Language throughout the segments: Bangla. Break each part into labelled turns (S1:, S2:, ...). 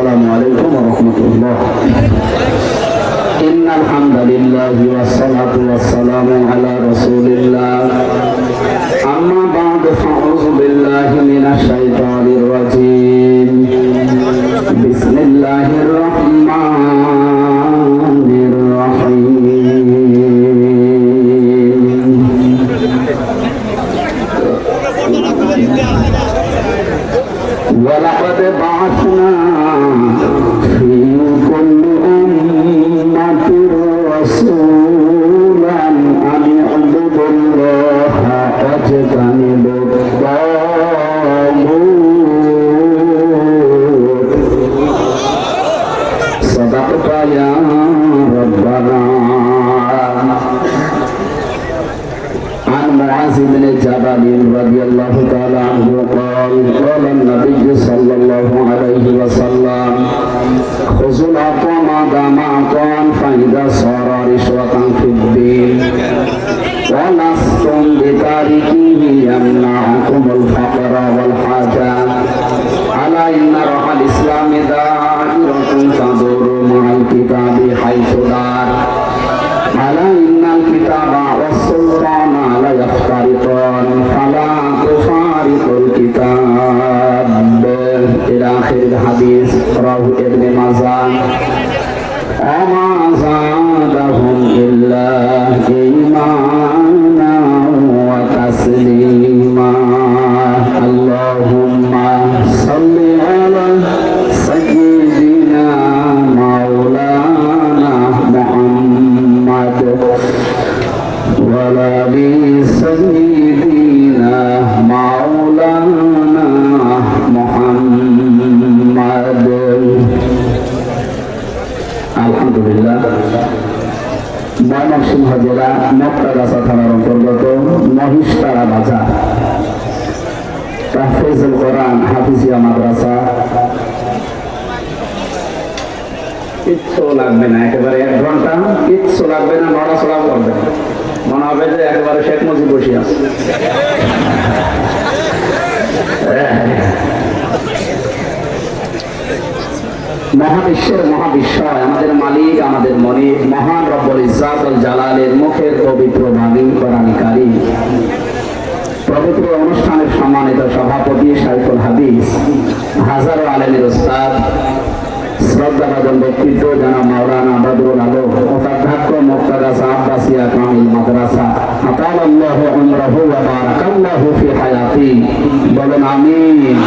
S1: আসসালামু আলাইকুম ওয়া রাহমাতুল্লাহ। ইন্নাল হামদালিল্লাহি ওয়াস সালাতু ওয়াস সালামু আলা রাসূলিল্লাহ। আম্মা বা'দু ফাউযু বিল্লাহি মিনাশ শাইতানির রাজীম। বিসমিল্লাহির রাহমানির রাহিম। ولقد بعثنا في كل أمة رسولا أن اعبدوا الله واجتنبوا الطاغوت صدقت يا ربنا. عن معاذ بن جبل رضي الله تعالى عنه قال قال النبي صلى الله عليه وسلم خذوا العفو ما دام عفوا فإذا صار رشوة في الدين ولستم بتاركيه يمنعكم الفقر والحاجة ألا إن روح الإسلام دائرة تدور مع الكتاب حيث دار ألا إن الكتاب والسلطان لا يفترقان فلا تفارق الكتاب إلى آخر الحديث رواه ابن ماجه. وما زادهم إلا إيمانا وتسليما. اللهم صل على سيدنا مولانا محمد وعلى آل سيدنا مولانا محمد. আলহামদুলিল্লাহ, ময়মনসিংহ জেলা মক্তাগাছা থানার অন্তর্গত মহিষপাড়া বাজার তাহফিজুল কোরআন হাফিজিয়া মাদ্রাসা। কিচ্ছু লাগবে না, একেবারে 1 ঘন্টা কিচ্ছু লাগবে না, নড়াচড়া করবে না, মনে হবে যে একেবারে শেখ মুজিব বসে আছে। মহাবিশ্বের মহাবিশ্বয় আমাদের মালিক, আমাদের মনিব, মহান রব্বুল ইজ্জাত ওয়াল জালালের মুখের পবিত্র বাণী কোরআন কারীম। পবিত্র অনুষ্ঠানের সম্মানিত সভাপতি শাইখুল হাদিস হাজারো আলেমের উস্তাদ শ্রদ্ধাভাজন ব্যক্তিত্ব জনাব মাওলানা বদরুল আলম, উপাধ্যক্ষ মুক্তাগাছা আব্বাসিয়া কামিল মাদ্রাসা, আতালাল্লাহু উমরাহু ওয়া বারাকাল্লাহু ফি হায়াতি। বলেন আমিন।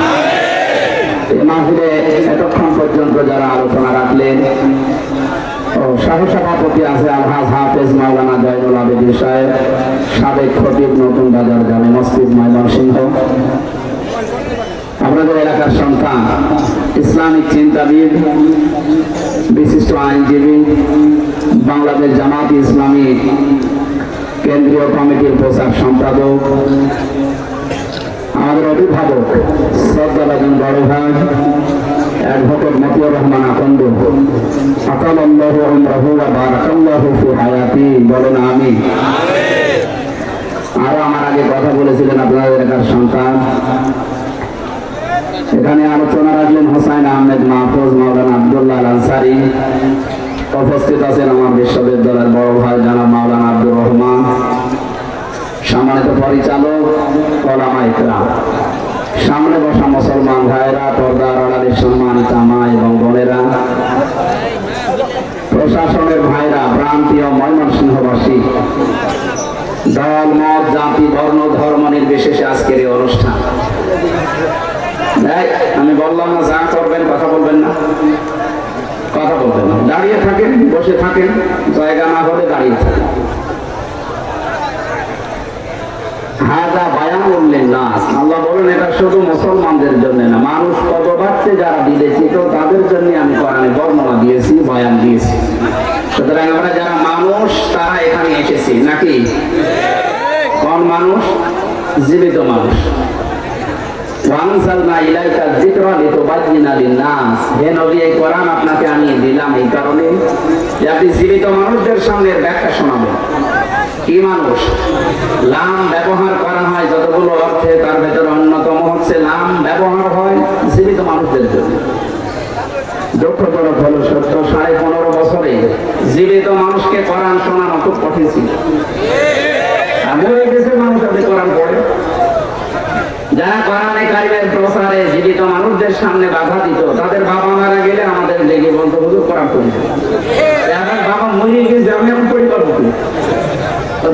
S1: এই মাহফিলে এতক্ষণ পর্যন্ত যারা আলোচনা রাখলেন, সহসভাপতি আছে আলহাজ হাফেজ মাওলানা জয়নুল আবেদিন সাহেব, সাবেক খতিব নতুন বাজার জামে মসজিদ ময়মনসিংহ, আপনাদের এলাকার সন্তান, ইসলামিক চিন্তাবিদ, বিশিষ্ট আইনজীবী, বাংলাদেশ জামাত ইসলামী কেন্দ্রীয় কমিটির প্রচার সম্পাদক, আমাদের অভিভাবক শ্রদ্ধাভাজন বড় ভাই অ্যাডভোকেট মতিউর রহমান আকন্দ, আতালাল্লাহু উমরাহু ওয়া বারাকাল্লাহু ফি হায়াতি। বলেন আমিন। আরো আমার আগে কথা বলেছিলেন আপনাদের এলাকার সন্তান, এখানে আলোচনা রাখলেন হোসাইন আহমেদ মাহফুজ, মাওলানা আব্দুল্লাহ আল আনসারী। উপস্থিত আছেন আমার বিশ্ববিদ্যালয়ের বড় ভাই জনাব মাওলানা আব্দুর রহমান, সম্মানিত পরিচালক, ওলামায়ে কেরাম, সামনে বসা মুসলমান ভাইরা, পর্দার আড়ালের সম্মানিত মা এবং বোনেরা, প্রশাসনের ভাইরা, প্রান্তীয় ময়মনসিংহবাসী, দল মত জাতি বর্ণ ধর্ম নির্বিশেষে আজকের এই অনুষ্ঠান। আমি বললাম না যা করবেন কথা বলবেন না, কথা বলবেন না, দাঁড়িয়ে থাকেন, বসে থাকেন, জায়গা না হলে দাঁড়িয়ে থাকেন। হাদা বায়ানুল লিন্নাস, আল্লাহ বলেন এটা শুধু মুসলমানদের জন্য না, মানুষ পদবাচ্যে যারা বিবেচিত তাদের জন্য আমি কোরআনে বর্ণনা দিয়েছি, বয়ান দিয়েছি। সুতরাং আমরা যারা মানুষ তারা এখানে এসেছি নাকি? কোন মানুষ? জীবিত মানুষ। ওয়ানজালনা ইলাইকা যিকরা লিতুবায়্যিনা লিন-নাস, হে নবী এই কোরআন আপনাকে আমি দিলাম এই কারণে যে আপনি জীবিত মানুষদের সামনে ব্যাখ্যা শোনাবেন। কি মানুষ? লাম ব্যবহার করা হয় যতগুলো অর্থে, তার ভেতরে অন্যতম হচ্ছে লাম ব্যবহার হয় জীবিত মানুষদের জন্য। দুঃখজনক হলো সত্য, 15.5 বছরে জীবিত মানুষকে কোরআন শোনানো খুব কঠিন ছিল। মরে গেছে মানুষ, আপনি কোরআন পড়ে। যারা কোরআনে কারিমের প্রসারে জীবিত মানুষদের সামনে বাধা দিত, তাদের বাবা মারা গেলে আমাদের লেগে বলতো হুজুর কোরআন পড়ি। এখন বাবা মরে গেছে, আমি এখন পড়ি পারবো কি?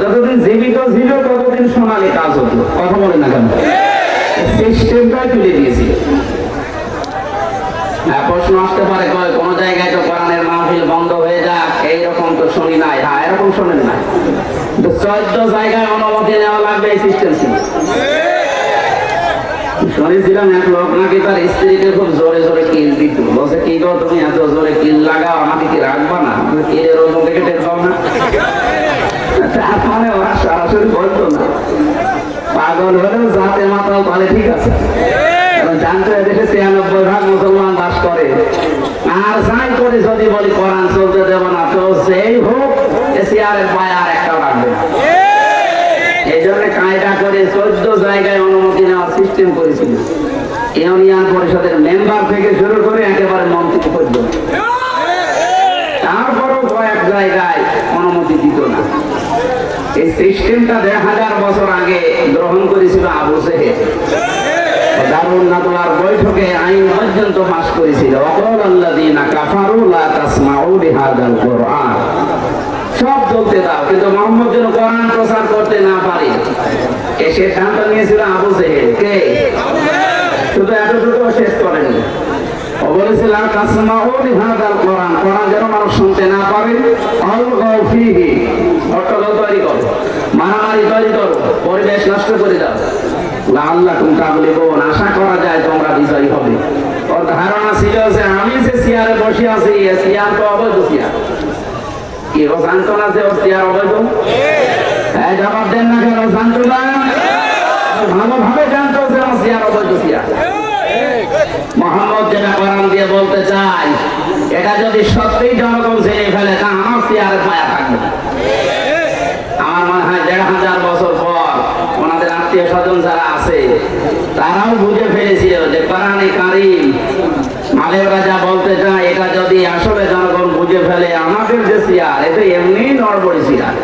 S1: যতদিন জীবিত ছিল ততদিন শোনালে কাজ হতো। কথা বলে না কেন? সিস্টেমটাই তুলে দিয়েছিল। প্রশ্ন আসতে পারে, কোন জায়গায় তো কোরআনের মাহফিল বন্ধ হয়ে যাক, এইরকম তো শুনি নাই। হ্যাঁ, এরকম শোনেন নাই, 14 জায়গায় অনুমতি নেওয়া লাগবে, এই সিস্টেম ছিল। শুনেছিলাম এক লোক নাকি তার স্ত্রীকে খুব জোরে জোরে কিল দিত। বলছে, কি গো তুমি এত জোরে কিল লাগাও, আমাকে কি রাখবা না? কিলের ওজন থেকে টের পাও না? তার মানে ওরা সরাসরি বলতো না, পাগল হলেও যাতে মাতাল তাহলে ঠিক আছে। জানতো এদেশে 93% মুসলমান বাস করে, আর যাই করে যদি বলি কোরআন চলতে দেব না, তো সেই হোক এশিয়ারের পায়ে আর একটা রাখবে না। এই জন্য কায়দা করে 14 জায়গায় অনুমতি নেওয়ার সিস্টেম করেছিল, ইউনিয়ন পরিষদের মেম্বার থেকে শুরু করে একেবারে মন্ত্রী পর্যন্ত। তারপরও কয়েক জায়গায় অনুমতি দিত না। এই সিস্টেমটা 1000 বছর আগে গ্রহণ করেছিল আবু জেহেল। দারুন নাদওয়ার বৈঠকে আইন পর্যন্ত পাস করেছিল, ওয়াকাল্লাযীনা কাফারু লা তাসমাউ লিহাযাল কুরআন। সব চলতে দাও, কিন্তু মুহাম্মদ যেন কোরআন প্রচার করতে না পারে, এই সিদ্ধান্ত নিয়েছিল আবু জেহেল। কে? শুধু এতটুকু শেষ করেনি, ও বলেছিল লা তাসমাউ লিহাযাল কুরআন, কোরআন যেন মানুষ শুনতে না পারে। আলগাউ ফীহি, হট্টগোল তৈরি করো, মারামারি তৈরি করো, পরিবেশ নষ্ট করে দাও। লাআল্লাকুম তাগলিবুন, আশা করা যায় তোমরা বিজয়ী হবে। ওর ধারণা ছিল যে আমি যে চেয়ারে বসে আছি, এই চেয়ার তো অবৈধ চেয়ার। কি ও জানতো না যে ওর চেয়ার অবৈধ? হ্যাঁ, জবাব দেন না কেন? জানতো না? ভালোভাবে জানতো যে আমার চেয়ার অবৈধ চেয়ার। মুহাম্মদ যেটা কোরআন দিয়ে বলতে চাই, এটা যদি সত্যিই জনগণ জেনে ফেলে, তা আমার চেয়ারে পায়া থাকবে না। আমার মনে হয় 1500 বছর পর ওনাদের আত্মীয় স্বজন যারা আছে, তারাও বুঝে ফেলেছিল যে কোরআনে কারীম মালেরা যা বলতে চায়, এটা যদি আসলে জনগণ বুঝে ফেলে, আমাদের যে চেয়ার, এটা এমনি নড়বড়ি চেয়ার।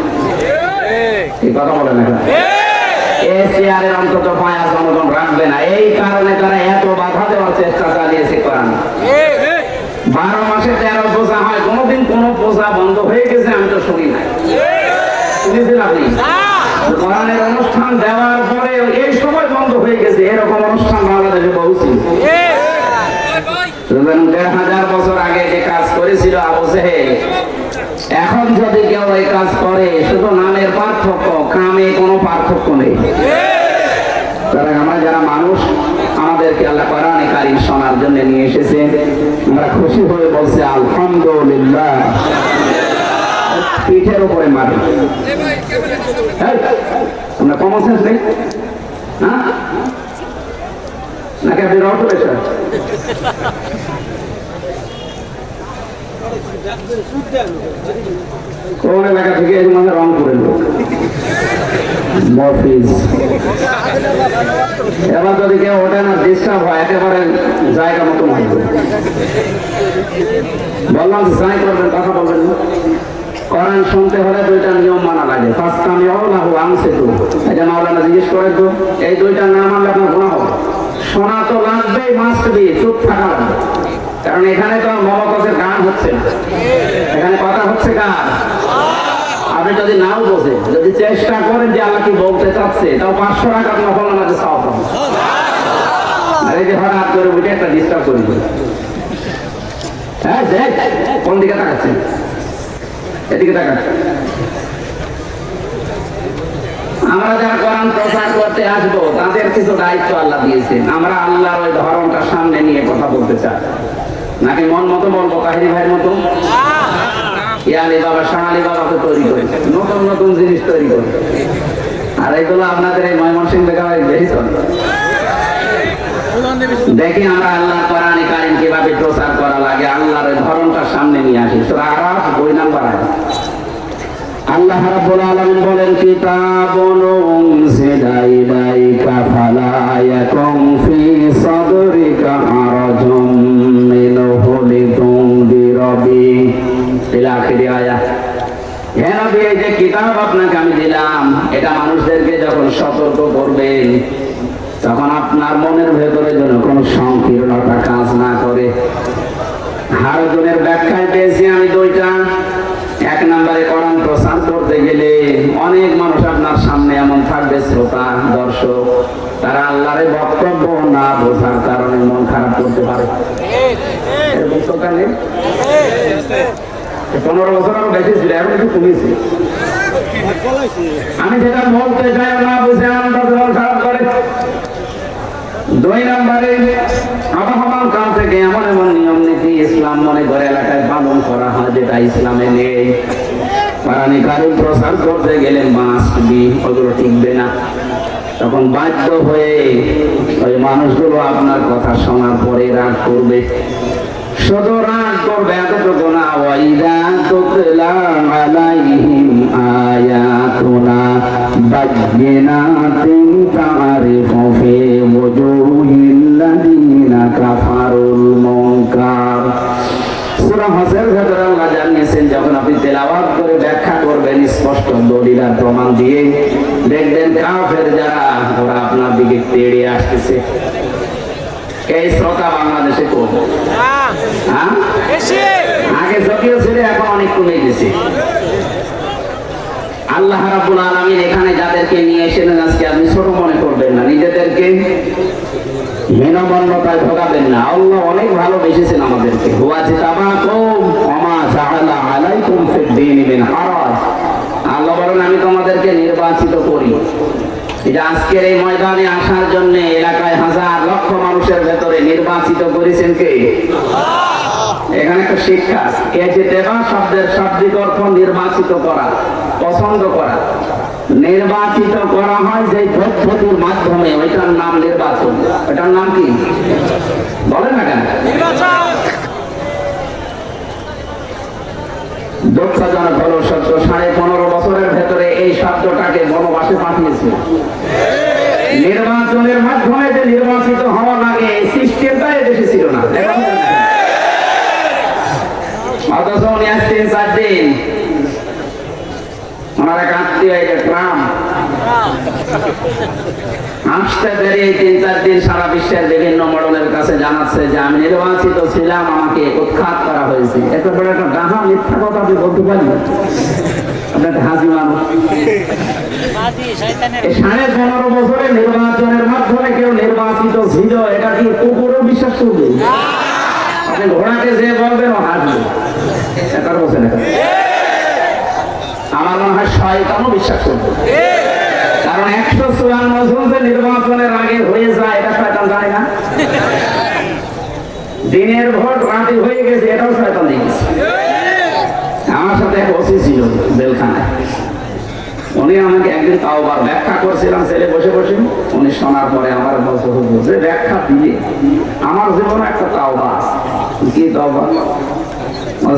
S1: এই কথা বলে না? এই চেয়ারের অন্তত পায়া জনগণ রাখবে না। এই কারণে তারা এত বাধা দেওয়ার চেষ্টা চালিয়েছে কোরআন। 12 মাসে 13 পূজা হয়, কোনোদিন কোন পূজা বন্ধ হয়ে গেছে আমি তো শুনি নাই। শুনেছেন আপনি? কোরআনের অনুষ্ঠান দেওয়ার পরে এই সময় বন্ধ হয়ে গেছে, এরকম অনুষ্ঠান বাংলাদেশে বহু ছিল। 1500 বছর আগে যে কাজ করেছিল আবু জেহেল, এখন যদি কেউ এই কাজ করে, শুধু নামের পার্থক্য, কামে কোনো পার্থক্য নেই। আমরা যারা মানুষ, আমাদেরকে আল্লাহ কোরআনে কারীম শোনার জন্য নিয়ে এসেছে, আমরা খুশি হয়ে বলছি আলহামদুলিল্লাহ। পিঠের উপরে মারি, আমরা কমন সেন্স নেই না? নাকি আপনি রং করেছেন? কোন এলাকা থেকে এই মানে রং করে লোক মফিজ। এবার যদি কেউ ওঠে না, ডিস্টার্ব হয়, একেবারে জায়গা মতো মাইবে। বললাম যাই করবেন, কথা বলবেন না। কোরআন শুনতে হলে 2টা নিয়ম মানা লাগে, ফাসতামিউ লাহু আনসিতু। এটা মাওলানা জিজ্ঞেস করে তো, এই 2টা না মানলে আপনার গুনাহ হবে। শোনা তো লাগবেই, মাস্ট বি, চুপ থাকা লাগবে। কারণ এখানে তো মমতাজের গান হচ্ছে না, এখানে কথা হচ্ছে গান। আপনি যদি নাও বোঝেন, যদি চেষ্টা করেন যে আল্লাহ কি বলতে চাচ্ছে, তাও 500 টাকার নফল নামাজে সওয়াব পাবেন। আর এই যে হঠাৎ করে উঠে একটা ডিস্টার্ব করে দিল, হ্যাঁ দেখ কোন দিকে তাকাচ্ছেন, এদিকে তাকাচ্ছেন। আমরা যারা কোরআন প্রচার করতে আসবো, তাদের কিছু দায়িত্ব আল্লাহ দিয়েছেন। আমরা আল্লাহর ওই ধরনটা সামনে নিয়ে কথা বলতে চাই, নাকি মন মতো বলবো, কাহিনী ভাইয়ের মতো? ইয়ালি বাবা, শাহালি বাবাকে তৈরি করে নতুন নতুন জিনিস তৈরি করে, আর এইগুলো আপনাদের এই ময়মনসিংহ দেখা বেশি চলে। দেখি আমরা আল্লাহ কোরআনে কারীম কিভাবে প্রচার করা লাগে, আল্লাহর ওই ধরনটা সামনে নিয়ে আসি। সূরা আরাফ 2 নম্বর আয়াত। আল্লাহ রাব্বুল আলামিন বলেন, কিতাবুন উনজিলা ইলাইকা ফালা ইয়াকুম ফি সাদরিকা হারাজুম মিনহু লিতুনযিরা ইলা আখিরি আয়াত। হে নবী, এই যে কিতাব আপনাকে আমি দিলাম, এটা মানুষদেরকে যখন সতর্ক করবেন তখন আপনার মনের ভেতরে যেন কোনো সংকীর্ণতা কাজ না করে। হারুনের ব্যাখ্যায় পেয়েছি আমি দুইটা। এক নম্বরে কোরআন প্রচার করতে গেলে অনেক মানুষ আপনার সামনে এমন থাকবে, শ্রোতা দর্শক, তারা আল্লাহর বক্তব্য না বোঝার কারণে মন খারাপ করতে পারে। 15 বছর আরো বেশি ছিল, এখন একটু কমেছে। আমি যেটা বলতে চাই না বুঝে আমার মন খারাপ করে। 2 নম্বরে আবহাওয়ার কাল থেকে এমন এমন নিয়ম নীতি ইসলাম মনে করে এলাকায় পালন করা হয় যেটা ইসলামে নেই। কোরআন কারীম প্রচার করতে গেলে মাস্ট বি, ওগুলো টিকবে না। তখন বাধ্য হয়ে ওই মানুষগুলো আপনার কথা শোনার পরে রাগ করবে। শুধু রাগ করবে এতটুকু না, ওয়াইদা তুতলা আলাইহিম আয়াতুনা বায়্যিনাতিন তারিফু ফি ওয়ুজুহিল্লাযীনা কাফারুল মুনকার। সূরা হজের ভেতরে আল্লাহ জানিয়েছেন, যখন আপনি তেলাওয়াত করে ব্যাখ্যা করবেন স্পষ্ট দলিল আর প্রমাণ দিয়ে, দেখবেন কাফের যারা ওরা আপনার দিকে তেড়ে আসতেছে। এই শ্রোতা বাংলাদেশে কম, আগে যদিও ছিল, এখন অনেক কমে গেছে। আল্লাহ রাব্বুল আলামিন এখানে যাদেরকে নিয়ে এসেছেন আজকে আপনি ছোট মনে করবেন না, নিজেদেরকে হীনমন্যতায় ভোগাবেন না। আল্লাহ অনেক ভালোবেসেছেন আমাদেরকে। হুয়া জিতাবাকুম ওয়া মা জাআলা আলাইকুম ফিদ দীনি মিন হারাজ। আল্লাহ বলেন, আমি তোমাদেরকে নির্বাচিত করি। এটা আজকের এই ময়দানে আসার জন্য এলাকায় হাজার লক্ষ মানুষের ভেতরে নির্বাচিত করেছেন কে? এখানে একটা শিক্ষা, এই যে দেবা শব্দের শাব্দিক অর্থ নির্বাচিত করা, পছন্দ করা। নির্বাচিত করা হয় যে পদ্ধতির মাধ্যমে, ওইটার নাম নির্বাচন। ওইটার নাম কি বলেন না কেন? দুঃখজনক হলো সত্য, 15.5 বছরের ভেতরে এই শব্দটাকে বনবাসে পাঠিয়েছে। নির্বাচনের মাধ্যমে যে নির্বাচিত হওয়া লাগে, এই সিস্টেমটা এদেশে ছিল না। অথচ 3-4 দিন ওনার এক আত্মীয় ট্রাম্প আসতে দেরি 3-4 দিন সারা বিশ্বের বিভিন্ন মডেলের কাছে জানাচ্ছে যে আমি নির্বাচিত ছিলাম, আমাকে উৎখাত করা হয়েছে। এত বড় একটা ডাহা মিথ্যা কথা আপনি বলতে পারবেন? আপনার হাজি মানুষ 15.5 বছরে নির্বাচনের মাধ্যমে কেউ নির্বাচিত ছিল, এটা কি কুকুরও বিশ্বাস করবে? আপনি ঘোড়াকে যে বলবেন ও হাসবে। এটা বলছেন, আমার মনে হয় শয়তানও বিশ্বাস করবে। কারণ 154 জন যে নির্বাচনের আগে হয়ে যায়, এটা শয়তান জানে না। দিনের ভোট রাতে হয়ে গেছে, এটাও শয়তান দেখেছে। আমার সাথে এক ওসি ছিল জেলখানায়, উনি আমাকে একদিন তাওবার ব্যাখ্যা করছিলাম ছেলে বসে বসে। উনি শোনার পরে আমার বলছে, হুজুর যে ব্যাখ্যা দিয়ে আমার জীবনে একটা তাওবা। কি তাওবা?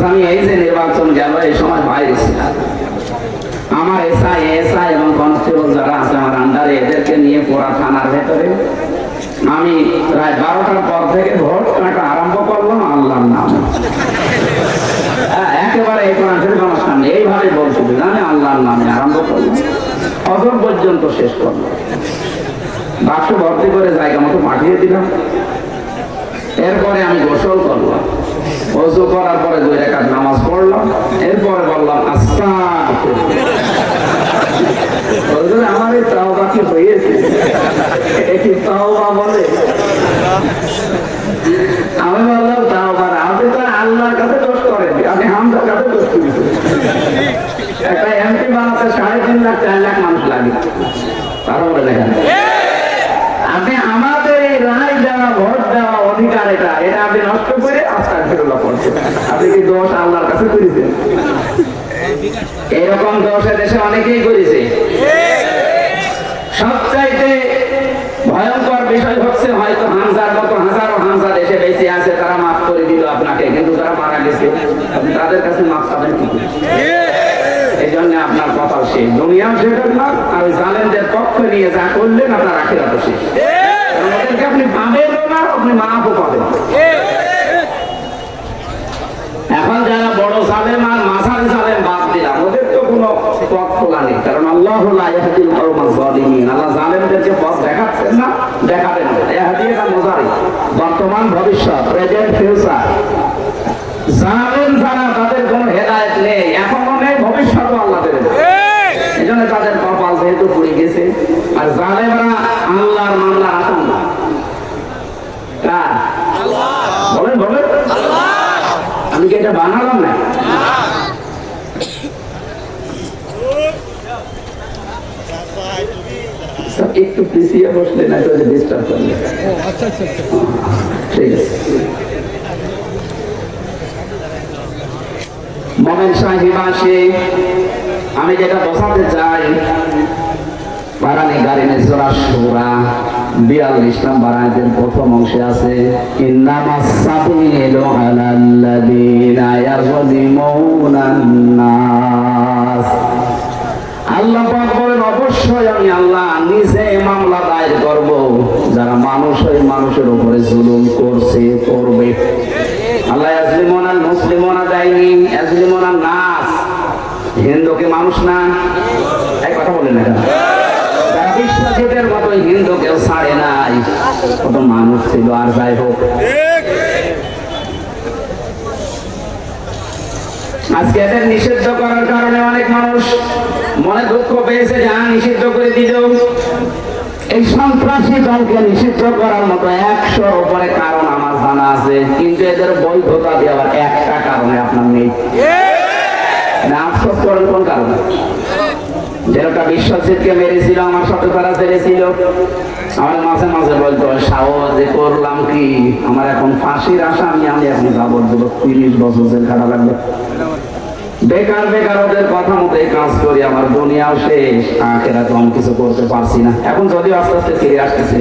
S1: আমি এই যে নির্বাচন গেল, এই সময় বাইরে ছিলাম, আমার এসআই এবং কনস্টেবল যারা আছে আমার আন্ডারে, এদেরকে নিয়ে পুরা থানার ভেতরে আমি প্রায় 12টার পর থেকে ভোট কাটা আরম্ভ করলাম আল্লাহর নামে। একেবারে এই কোরআনের সামনে এইভাবে বলছিল, আমি আল্লাহর নামে আরম্ভ করলাম, ফজর পর্যন্ত শেষ করলাম। বাক্স ভর্তি করে জায়গা মতো পাঠিয়ে দিলাম। এরপরে আমি গোসল করলাম, ওযু করার পরে 2 রাকাত নামাজ পড়লাম। এরপরে বললাম আস্তাগফিরুল্লাহ। আমার এই তাওবা কি হয়েছে? এটি তাওবা বলে? আমি বললাম তাওবা না, আপনি তো আল্লাহর কাছে দোষ করেন, আপনি হামদার কাছে দোষ করেছেন। একটা এমপি বানাতে 3.5 লাখ 4 লাখ মানুষ লাগে, তারা বলে দেখেন আপনি আমাদের এই রায় দেওয়া ভোট দেওয়া অধিকার, এটা আপনি নষ্ট করে আস্তাগফিরুল্লাহ করছেন। আপনি কি দোষ আল্লাহর কাছে করেছেন? এরকম দোষ দেশে অনেকেই করেছে। সবচাইতে ভয়ঙ্কর বিষয় হচ্ছে, হয়তো হামজার মতো হাজারো হামজা দেশে বেঁচে আছে, তারা মাফ করে দিল আপনাকে, কিন্তু তারা মারা গেছে, আপনি তাদের কাছে মাফ পাবেন কি? এই জন্য আপনার কপাল শেষ, দুনিয়াও শেষ না, আর ওই জালেমদের পক্ষ নিয়ে যা করলেন আপনার আখিরাতও শেষ। ওদেরকে আপনি পাবেনও না, আপনি মাফও পাবেন। এখন যারা বড় জালেম আর মাঝারি জালেম বাদ দিলাম, ওদের তো কোনো পথ খোলা নেই, কারণ আল্লাহ লা ইয়াহদিল কওমাজ যালিমিন, আল্লাহ জালেমদেরকে পথ দেখাচ্ছেন না, দেখাবেন না। ইয়াহদিনা মুজারি, বর্তমান ভবিষ্যৎ, প্রেজেন্ট ফিউচার। জালেম যারা, তাদের কোনো হেদায়েত নেই, এখনো নেই, ভবিষ্যৎও আল্লাহ দেবেন। এই জন্য তাদের কপাল যেহেতু পুড়ে গেছে। আর জালেমরা আল্লাহর মামলা আসান না, কার? বলেন বলেন, আমি কি এটা বানালাম না? একটু পিছিয়ে বসলে না তো ডিস্টার্ব করলে। ঠিক আছে, মোমেন সাহেব আসে, আমি যেটা বোঝাতে চাই, বারানি গারিনে সূরা শুরা 42 নম্বর আয়াতের প্রথম অংশে আছে, ইন্নামাস সাবিলু আলাল্লাযীনা ইয়াযলিমুনান নাস। আল্লাহ পাক বলেন, অবশ্যই আমি আল্লাহ নিজে মামলা দায়ের করব যারা মানুষের উপরে জুলুম করছে, করবে। আল্লাহ ইয়াজলিমুনাল মুসলিমুনা দেয়নি, ইয়াজলিমুনান নাস। হিন্দুকে মানুষ না, এই কথা বলেন না কেন? যারা বিশ্বজিতের মতো হিন্দুকেও ছাড়ে নাই, কত মানুষ ছিল। আর যাই হোক, আজকে এদের নিষিদ্ধ করার কারণে অনেক মানুষ মনে দুঃখ পেয়েছে, যা নিষিদ্ধ করে দিল। এই সন্ত্রাসী দলকে নিষিদ্ধ করার মতো 100-র উপরে কারণ আমার জানা আছে, কিন্তু এদের বৈধতা দেওয়ার একটা কারণে আপনার নেই। না, আফসোস করেন কোন কারণে? যেটা বিশ্বজিৎকে মেরেছিল, আমার সাথে তারা ছেড়েছিল, আমার মাঝে মাঝে বলতো, সাহস করলাম কি, আমার এখন ফাঁসির আসামি, আমি এখন যাবজ্জীবন 30 বছর জেল খাটা লাগবে। বেকার বেকার ওদের কথা মতো কাজ করি, আমার দুনিয়াও শেষ, আখেরাত আমি কিছু করতে পারছি না। এখন যদিও আস্তে আস্তে ফিরে আসতেছে।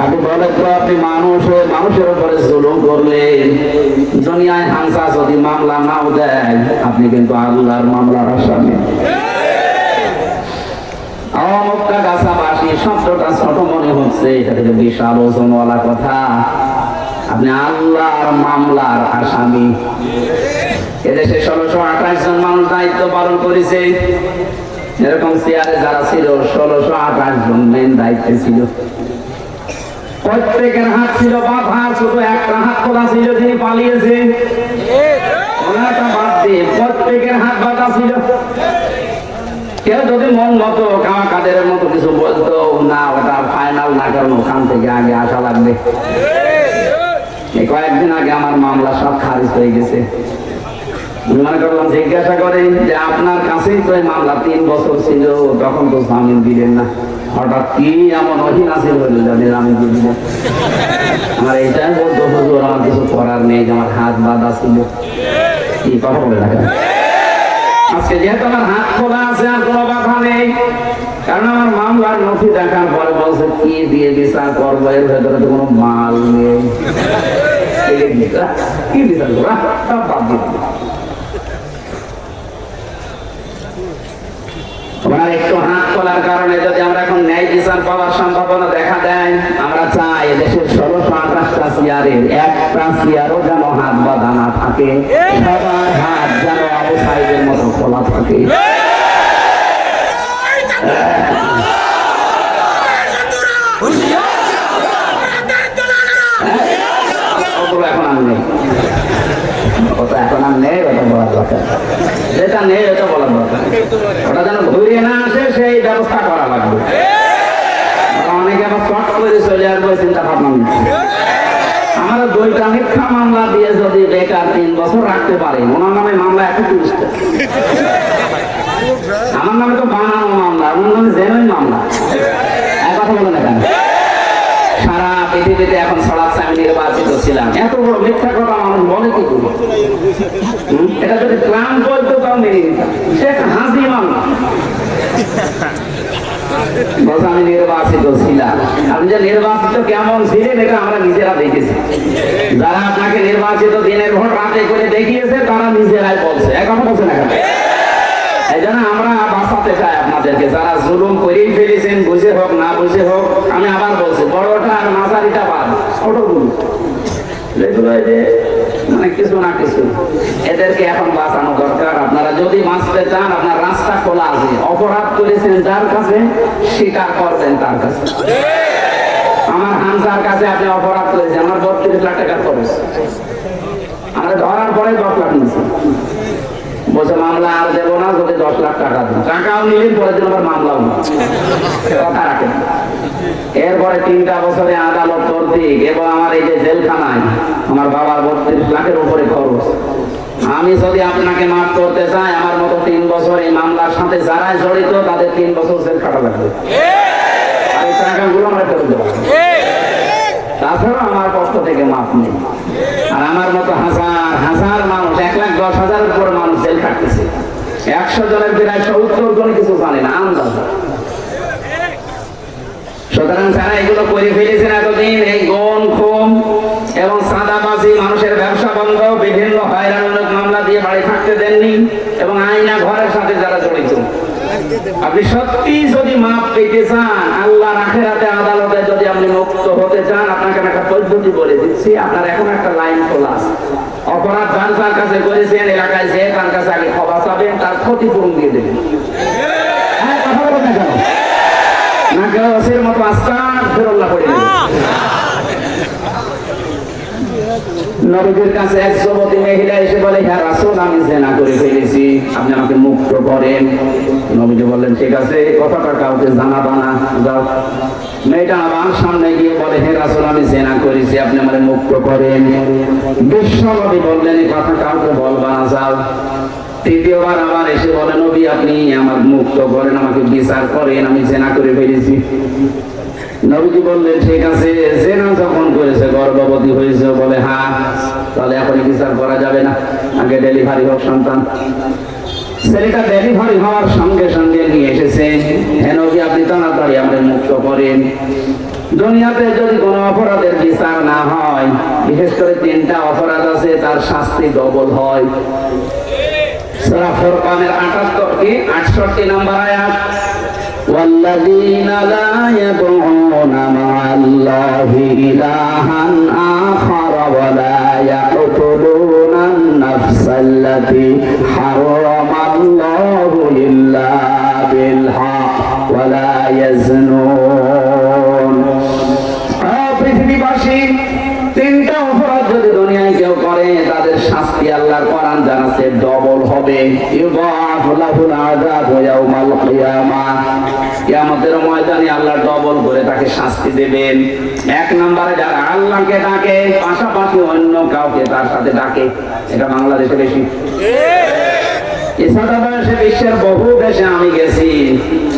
S1: আপনি বলেন তো, আপনি মানুষের উপরে জুলুম করলেন, দুনিয়ায় হামসা যদি মামলা নাও দেয়, আপনি কিন্তু আল্লাহর মামলার আসামি। মক্কা গাছাবাসী শব্দটা ছোট মনে হচ্ছে, এটা থেকে বিশাল ওজনওয়ালা কথা। আপনি আল্লাহর মামলার আসামি। এদেশে 1628 জন মানুষ দায়িত্ব পালন করেছে। এরকম চেয়ারে যারা ছিল, 1628 জন মেন দায়িত্বে ছিল। প্রত্যেকের হাত ছিল বাঁধা, শুধু একটা হাত খোলা ছিল, তিনি পালিয়েছে। ওনাটা বাদ দিয়ে প্রত্যেকের হাত বাঁধা ছিল। কেউ যদি মন মতো কাদের মতো কিছু বলতো না, ওটা ফাইনাল না, কারণ ওখান থেকে আগে আসা লাগবে। এই কয়েকদিন আগে আমার মামলা সব খারিজ হয়ে গেছে। মনে করলাম জিজ্ঞাসা করেন যে আপনার কাছেই তো এই মামলা 3 বছর ছিল, তখন তো জামিন দিলেন না, হঠাৎ কি এমন অহিনাসিল হইল যাদের জামিন দিয়ে দিলেন? আমার এইটাই বলতো, হুজুর আমার কিছু করার নেই, আমার হাত বাঁধা ছিল। কি কথা বলে রাখেন? আজকে যেহেতু আমার হাত খোলা আছে, আর কোনো বাধা নেই, কারণ আমার মামলার নথি দেখার পরে বলছে কি দিয়ে বিচার করবো, এর ভেতরে তো কোনো মাল নেই, কি বিচার করবো, সব বাদ দিয়ে দিল। ওনার একটু হাত খোলার কারণে যদি আমরা এখন ন্যায় বিচার পাওয়ার সম্ভাবনা দেখা দেয়, আমরা চাই দেশের 1628টা চেয়ারের একটা চেয়ারও যেন হাত বাঁধা না থাকে, সবার হাত যেন আবু সাইদের মতো খোলা থাকে। এখন আর নেই, ওটা এখন আর নেই, ওটা বলার দরকার। যেটা নেই ওটা বলার দরকার, ওটা যেন ঘুরিয়ে না আসে সেই ব্যবস্থা করা লাগবে। অনেকে আবার চট করে চলে আসবে চিন্তা ভাবনা নিচ্ছে। আমরা 2টা মিথ্যা মামলা দিয়ে যদি বেকার 3 বছর রাখতে পারি, ওনার নামে মামলা 130টা, আমার নামে তো বানানো মামলা, ওনার নামে জেনুইন মামলা। এক কথা বলে না কেন? সারা পৃথিবীতে এখন ছড়াচ্ছে আমি নির্বাচিত ছিলাম, এত বড় মিথ্যা কথা মানুষ বলে কি করবো? এটা যদি প্ল্যান করতো তাও মেনে নিতাম। সে একটা হাসি মামলা, বলছে আমি নির্বাচিত ছিলাম। আপনি যে নির্বাচিত কেমন ছিলেন এটা আমরা নিজেরা দেখেছি। যারা আপনাকে নির্বাচিত দিনের ভোট রাতে করে দেখিয়েছে তারা নিজেরাই বলছে, এক কথা বলছে না কেন? এই জন্য আমরা বাঁচাতে চাই আপনাদেরকে, যারা জুলুম করেই ফেলেছেন, বুঝে হোক না বুঝে হোক। আমি আবার বলছি, বড়টা আর মাঝারিটা বাদ, ছোটগুলো যেগুলো এই যে মানে কিছু না কিছু এদেরকে এখন বাঁচানো দরকার। আপনারা যদি বাঁচতে চান, আপনার রাস্তা খোলা আছে। অপরাধ করেছেন যার কাছে, স্বীকার করবেন তার কাছে। আমার হামসার কাছে আপনি অপরাধ করেছেন, আমার 32 লাখ টাকা খরচ, আমরা ধরার পরে 10 লাখ নিয়েছি। বলছে মামলা আর দেবো না যদি 10 লাখ টাকা দেন। টাকাও নিলেন, পরের দিন আবার মামলাও কথা রাখেন। এরপরে 3টা বছরে আদালত কর্তৃক এবং আমার এই যে জেলখানায় আমার বাবার 32 লাখের উপরে খরচ। আমি যদি আপনাকে মাফ করতে চাই, আমার মতো 3 বছর এই মামলার সাথে যারা জড়িত তাদের 3 বছর জেল খাটা লাগবে। আর এই টাকাগুলো আমরা ফেরত দেবো। তাছাড়া আমার পক্ষ থেকে মাফ নেই। আর আমার মতো হাজার হাজার মানুষ, 1,10,000-এর উপর মানুষ জেল খাটতেছে। 100 জনের প্রায় 70 জন কিছু জানে না, আন্দাজ। সুতরাং যারা এগুলো করে ফেলেছেন এতদিন, এই গণ খুন এবং সাদাবাজি, মানুষের ব্যবসা বন্ধ, বিভিন্ন হয়রানিমূলক মামলা দিয়ে বাড়ি থাকতে দেননি, এবং আইনা ঘরের সাথে যারা জড়িত, আপনি সত্যি যদি মাপ পেতে চান, আল্লাহর আখিরাতে আদালতে যদি আপনি মুক্ত হতে চান, আপনাকে একটা পদ্ধতি বলে দিচ্ছি। আপনার এখন একটা লাইন খোলা আছে। অপরাধ যার যার কাছে করেছেন, এলাকায় যে তার কাছে আগে ক্ষমা চাবেন, তার ক্ষতিপূরণ দিয়ে দেবেন। হ্যাঁ, কথা বলেন না কেন? না কেউ ওসির মতো আস্তাগফিরুল্লাহ পড়ে দেবেন। নবীর কাছে এক যুবতী মহিলা এসে বলে, হ্যাঁ রাসূল, আমি জিনা করে ফেলেছি, আপনি আমাকে মুক্ত করেন। নবীজি বললেন, ঠিক আছে, কথাটা কাউকে জানাবা না, যাও। মেয়েটা আবার সামনে গিয়ে বলে, হে রাসূল, আমি জিনা করেছি, আপনি আমাকে মুক্ত করেন। বিশ্ব নবী বললেন, এই কথা কাউকে বলবা না, যাও। তৃতীয়বার আবার এসে বলে, নবী আপনি আমার মুক্ত করেন, আমাকে বিচার করেন, আমি জিনা করে ফেলেছি। নবীজি বললেন, ঠিক আছে, জেনা যখন করেছে, গর্ভবতী হয়েছে, বলে হ্যাঁ, তাহলে এখন বিচার করা যাবে না, আগে ডেলিভারি হোক সন্তান। ছেলেটা ডেলিভারি হওয়ার সঙ্গে সঙ্গে নিয়ে এসেছে, হে নবী আপনি তাড়াতাড়ি আমাদের মুক্ত করেন। দুনিয়াতে যদি কোনো অপরাধের বিচার না হয়, বিশেষ করে 3টা অপরাধ আছে, তার শাস্তি ডবল হয়। সূরা ফুরকানের 68 নম্বর আয়াত, والذين لا يدعون مع الله إلها آخر ولا يقتلون النفس التي حرم الله إلا بالحق ولا يزنون। পৃথিবীবাসী 3টা অপরাধ যদি দুনিয়ায় কেউ করে, তাদের শাস্তি আল্লাহর কোরআন জানাচ্ছে ডবল হবে। ইউদাফু লাহুল আযাবু ইয়াউমাল কিয়ামাহ, কিয়ামতের ময়দানে আল্লাহ ডবল করে তাকে শাস্তি দেবেন। 1 নম্বরে যারা আল্লাহকে ডাকে, পাশাপাশি অন্য কাউকে তার সাথে ডাকে, এটা বাংলাদেশে বেশি। এছাড়া বিশ্বের বহু দেশে আমি গেছি,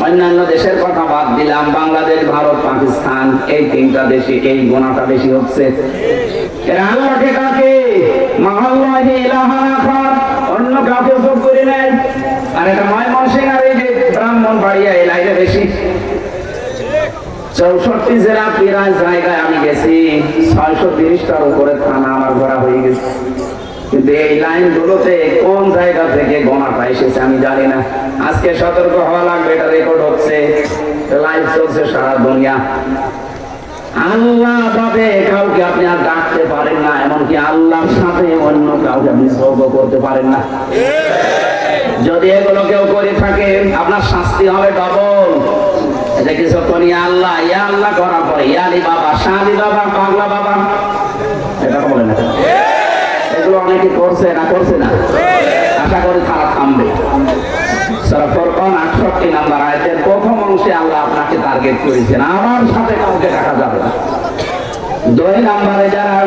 S1: অন্যান্য দেশের কথা বাদ দিলাম, বাংলাদেশ, ভারত, পাকিস্তান, এই 3টা দেশে এই গুনাহটা বেশি হচ্ছে। এরা আল্লাহকে ডাকে, মাআল্লাহি ইলাহান আখার, অন্য কাউকে যোগ করে নেয়। আর এটা ময়মনসিংহ আর এই যে ব্রাহ্মণবাড়িয়া, এই লাইনে বেশি। 64 জেলা প্রায় জায়গায় আমি গেছি, 630টার উপরে থানা আমার ঘোরা হয়ে গেছে। কিন্তু এই লাইনগুলোতে কোন জায়গা থেকে গোনাটা এসেছে আমি জানি না। আজকে সতর্ক হওয়া লাগবে, এটা রেকর্ড হচ্ছে, লাইভ চলছে সারা দুনিয়া। আল্লাহ ভাবে কাউকে আপনি আর ডাকতে পারেন না, এমনকি আল্লাহর সাথে অন্য কাউকে আপনি যোগ করতে পারেন না। যদি এগুলো কেউ করে থাকে, আপনার শাস্তি হবে ডবল। এটা কিছুক্ষণ ইয়া আল্লাহ ইয়া আল্লাহ করার পরে ইয়া আলী বাবা, শাহ আলী বাবা, পাগলা বাবা, এটা বলে না। এগুলো অনেকে করছে না, করছে না, আশা করি তারা থামবে। সূরা ফুরকান 68 নম্বর আয়াতের প্রথম অংশে আল্লাহ আপনাকে টার্গেট করেছেন, আমার সাথে কাউকে ডাকা যাবে না। 2 নম্বরে যারা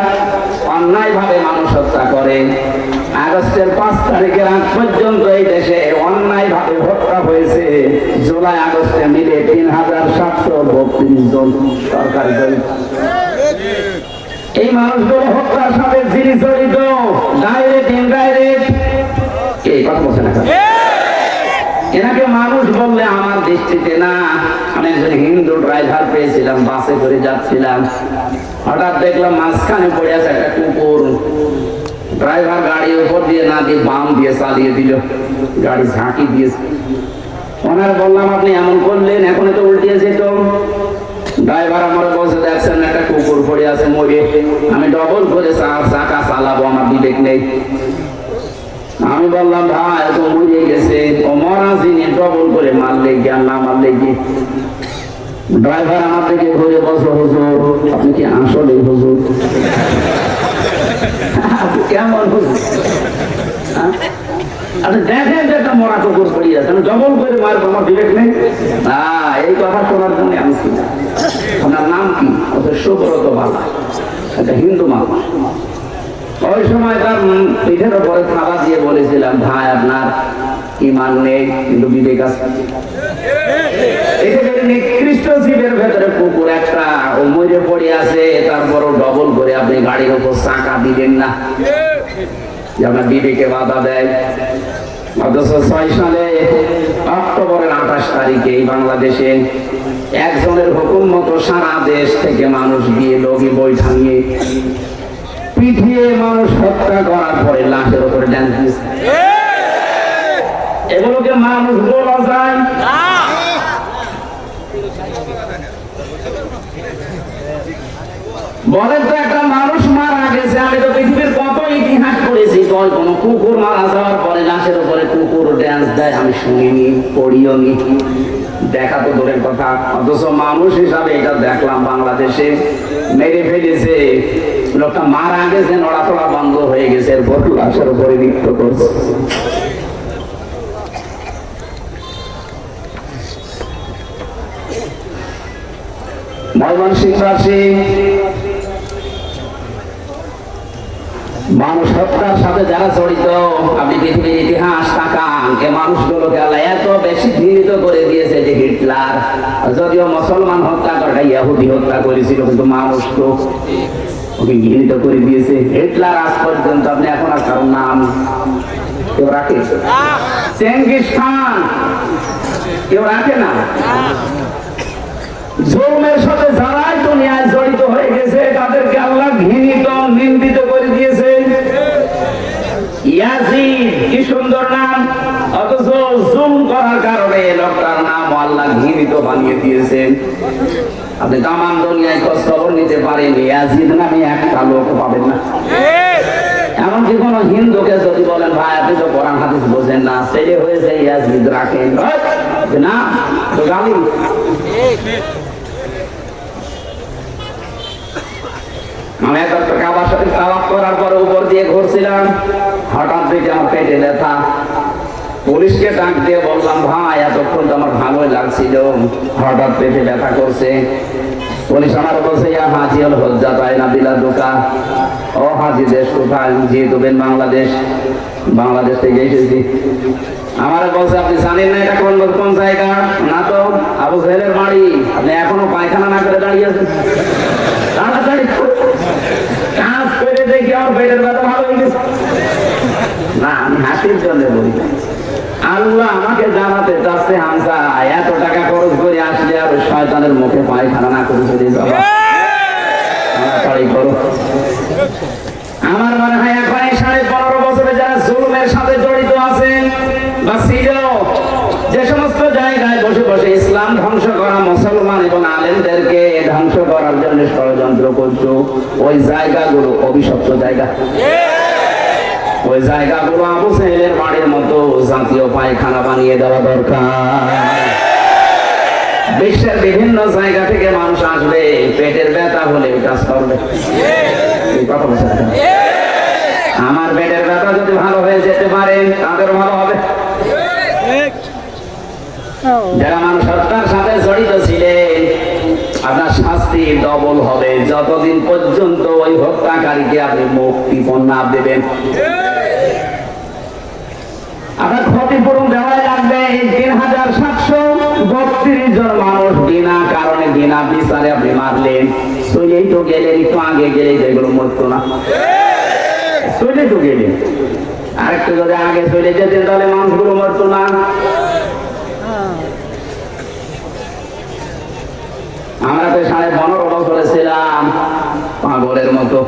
S1: অন্যায় ভাবে মানুষ হত্যা করে, আগস্টের 5 তারিখের আগ পর্যন্ত এই দেশে অন্যায় ভাবে হত্যা হয়েছে জুলাই আগস্টে মিলে 3732 জন সরকারি জড়িত। এই মানুষগুলো হত্যার সাথে যিনি জড়িত, ডাইরেক্ট ইনডাইরেক্ট, এই কথা বলছে না, এনাকে মানুষ বললে আমার দৃষ্টিতে না। আমি একজন হিন্দু ড্রাইভার পেয়েছিলাম, বাসে করে যাচ্ছিলাম, হঠাৎ দেখলাম মাঝখানে পড়ে আছে একটা কুকুর। ড্রাইভার গাড়ি উপর দিয়ে না দিয়ে বাম দিয়ে চালিয়ে দিল, গাড়ি ঝাঁকি দিয়েছে। ওনার বললাম আপনি এমন করলেন, এখন তো উল্টিয়ে যেত। ড্রাইভার আমার বলছে, দেখছেন একটা কুকুর পড়ে আছে মরে, আমি ডবল করে চাকা চালাবো, আমার বিবেক নেই। আমি বললাম ভাই তো মরে গেছে, ও মরা চিনি ডবল করে মারলে কি আর না মারলে কি? ড্রাইভার আমার থেকে ঘুরে বসো, হুজুর আপনি কি আসলে হুজুর? কেমন হুজুর? আচ্ছা দেখেন যে একটা মরা কুকুর পড়িয়ে আছে, আমি ডবল করে মারবো, আমার বিবেক নেই? এই কথা শোনার জন্য আমি ছিলাম। আপনার নাম কি? সুব্রত বালা, একটা হিন্দু মানুষ। ওই সময় তার পিঠের উপরে থাবা দিয়ে বলেছিলাম ভাই আপনার ইমান নেই কিন্তু বিবেক আছে। নিকৃষ্ট জীবের ভেতরে কুকুর একটা, ও মরে পড়ে আছে, তারপরও ডবল করে আপনি গাড়ির উপর চাকা দিলেন না, যে আপনার বিবেকে বাধা দেয়। অথচ 6 সালে অক্টোবরের 28 তারিখে এই বাংলাদেশে একজনের হুকুম মতো সারা দেশ থেকে মানুষ গিয়ে লগি বই টাঙিয়ে পিঠিয়ে মানুষ হত্যা করার পরে লাশের উপরে ড্যান্স দিচ্ছে। এগুলোকে মানুষ বলা যায়? বলেন তো, একটা মানুষ মারা গেছে, আমি তো পৃথিবীর কত ইতিহাস পড়েছি, কোন কুকুর মারা যাওয়ার পরে লাশের উপরে কুকুর ড্যান্স দেয় আমি শুনিনি, পড়িও নি, দেখা তো দূরের কথা। অথচ মানুষ হিসাবে এটা দেখলাম বাংলাদেশে মেরে ফেলেছে, লোকটা মারা গেছে, নড়াচড়া বন্ধ হয়ে গেছে, এরপর লাশের উপরে নৃত্য করছে। ময়মনসিংহবাসী মানুষ হত্যার সাথে যারা জড়িত, আপনি পৃথিবীর ইতিহাস তাকান, এ মানুষগুলোকে আল্লাহ এত বেশি ঘৃণিত করে দিয়েছে যে হিটলার যদিও মুসলমান হত্যা করে, ইহুদি হত্যা করেছিল, কিন্তু মানুষ তো ওকে ঘৃণিত করে দিয়েছে। হিটলার আজ পর্যন্ত আপনি এখন আর কারণ নাম কেউ রাখে? চেঙ্গিস খান কেউ রাখে না? জুলুমের সাথে যারাই দুনিয়ায় জড়িত হয়ে গেছে তাদেরকে আল্লাহ ঘৃণিত নিন্দিত করে দিয়েছে। ইয়াজিদ কি সুন্দর নাম, অথচ জুলুম করার কারণে লোকটার নাম আল্লাহ ঘৃণিত বানিয়ে দিয়েছেন। আপনি তামাম দুনিয়ায় খোঁজ খবর নিতে পারেন, ইয়াজিদ নামে একটা লোক পাবেন না। এমনকি কোন হিন্দুকে যদি বলেন ভাই আপনি তো কোরআন হাদিস বোঝেন না, ছেলে হয়েছে ইয়াজিদ রাখেন না, তো গালি। আমি একবার কাবার সাথে তাওয়াফ করার পরে উপর দিয়ে ঘুরছিলাম, হঠাৎ দেখে আমার পেটে ব্যথা। পুলিশকে ডাক দিয়ে বললাম ভাই এতক্ষণ তো আমার ভালোই লাগছিল, হঠাৎ পেটে ব্যথা করছে। পুলিশ আমার বলছে ইয়া হাজি হল হজ্জা তাই না দিলা দোকা। ও হাজি দেশ কোথায়? যেহেতু বাংলাদেশ, বাংলাদেশ থেকে এসেছি। আমার বলছে আপনি জানেন না এটা কোন কোন জায়গা? না তো। আবু জেহেলের বাড়ি। আপনি এখনো পায়খানা না করে দাঁড়িয়ে আছেন? তাড়াতাড়ি কাজ করে দেখি আমার পেটের ব্যথা ভালো হয়ে গেছে। না, আমি হাসির জন্য বলি। আল্লাহ আমাকে জানাতে চাচ্ছে হামজা এত টাকা খরচ করে আসলে আর শয়তানের মুখে পায়খানা না করে চলে যাবো। তাড়াতাড়ি করো। আমার মনে হয় এখন 15.5 বছরে যারা জুলুমের সাথে জড়িত আছেন বা ছিল, যে সমস্ত জায়গায় বসে বসে ইসলাম ধ্বংস করা, মুসলমান এবং আলেমদেরকে ধ্বংস করার জন্য ষড়যন্ত্র করছো, ওই জায়গাগুলো অভিশপ্ত জায়গা। ওই জায়গাগুলো আবু জেহেলের বাড়ির মতো জাতীয় পায়খানা বানিয়ে দেওয়া দরকার। বিশ্বের বিভিন্ন জায়গা থেকে মানুষ আসবে, পেটের ব্যথা হলে কাজ করবে। কথা বলছে আমার পেটের ব্যথা যদি ভালো হয়ে যেতে পারে তাদের ভালো হবে। যারা মানুষ হত্যার সাথে জড়িত ছিলেন আপনার শাস্তি ডবল হবে যতদিন পর্যন্ত ওই হত্যাকারীকে আপনি মুক্তিপণ না দেবেন। আপনার ক্ষতিপূরণ দেওয়াই লাগবে। 3732 জন মানুষ বিনা কারণে বিনা বিচারে আপনি মারলেন। চলেই তো গেলেন, একটু আগে গেলেই যেগুলো মরতো না, চলে তো গেলেন। আরেকটু যদি আগে চলে যেতেন তাহলে মানুষগুলো মরতো না। আমরা তো 15.5 বছরে ছিলাম পাগলের মতো।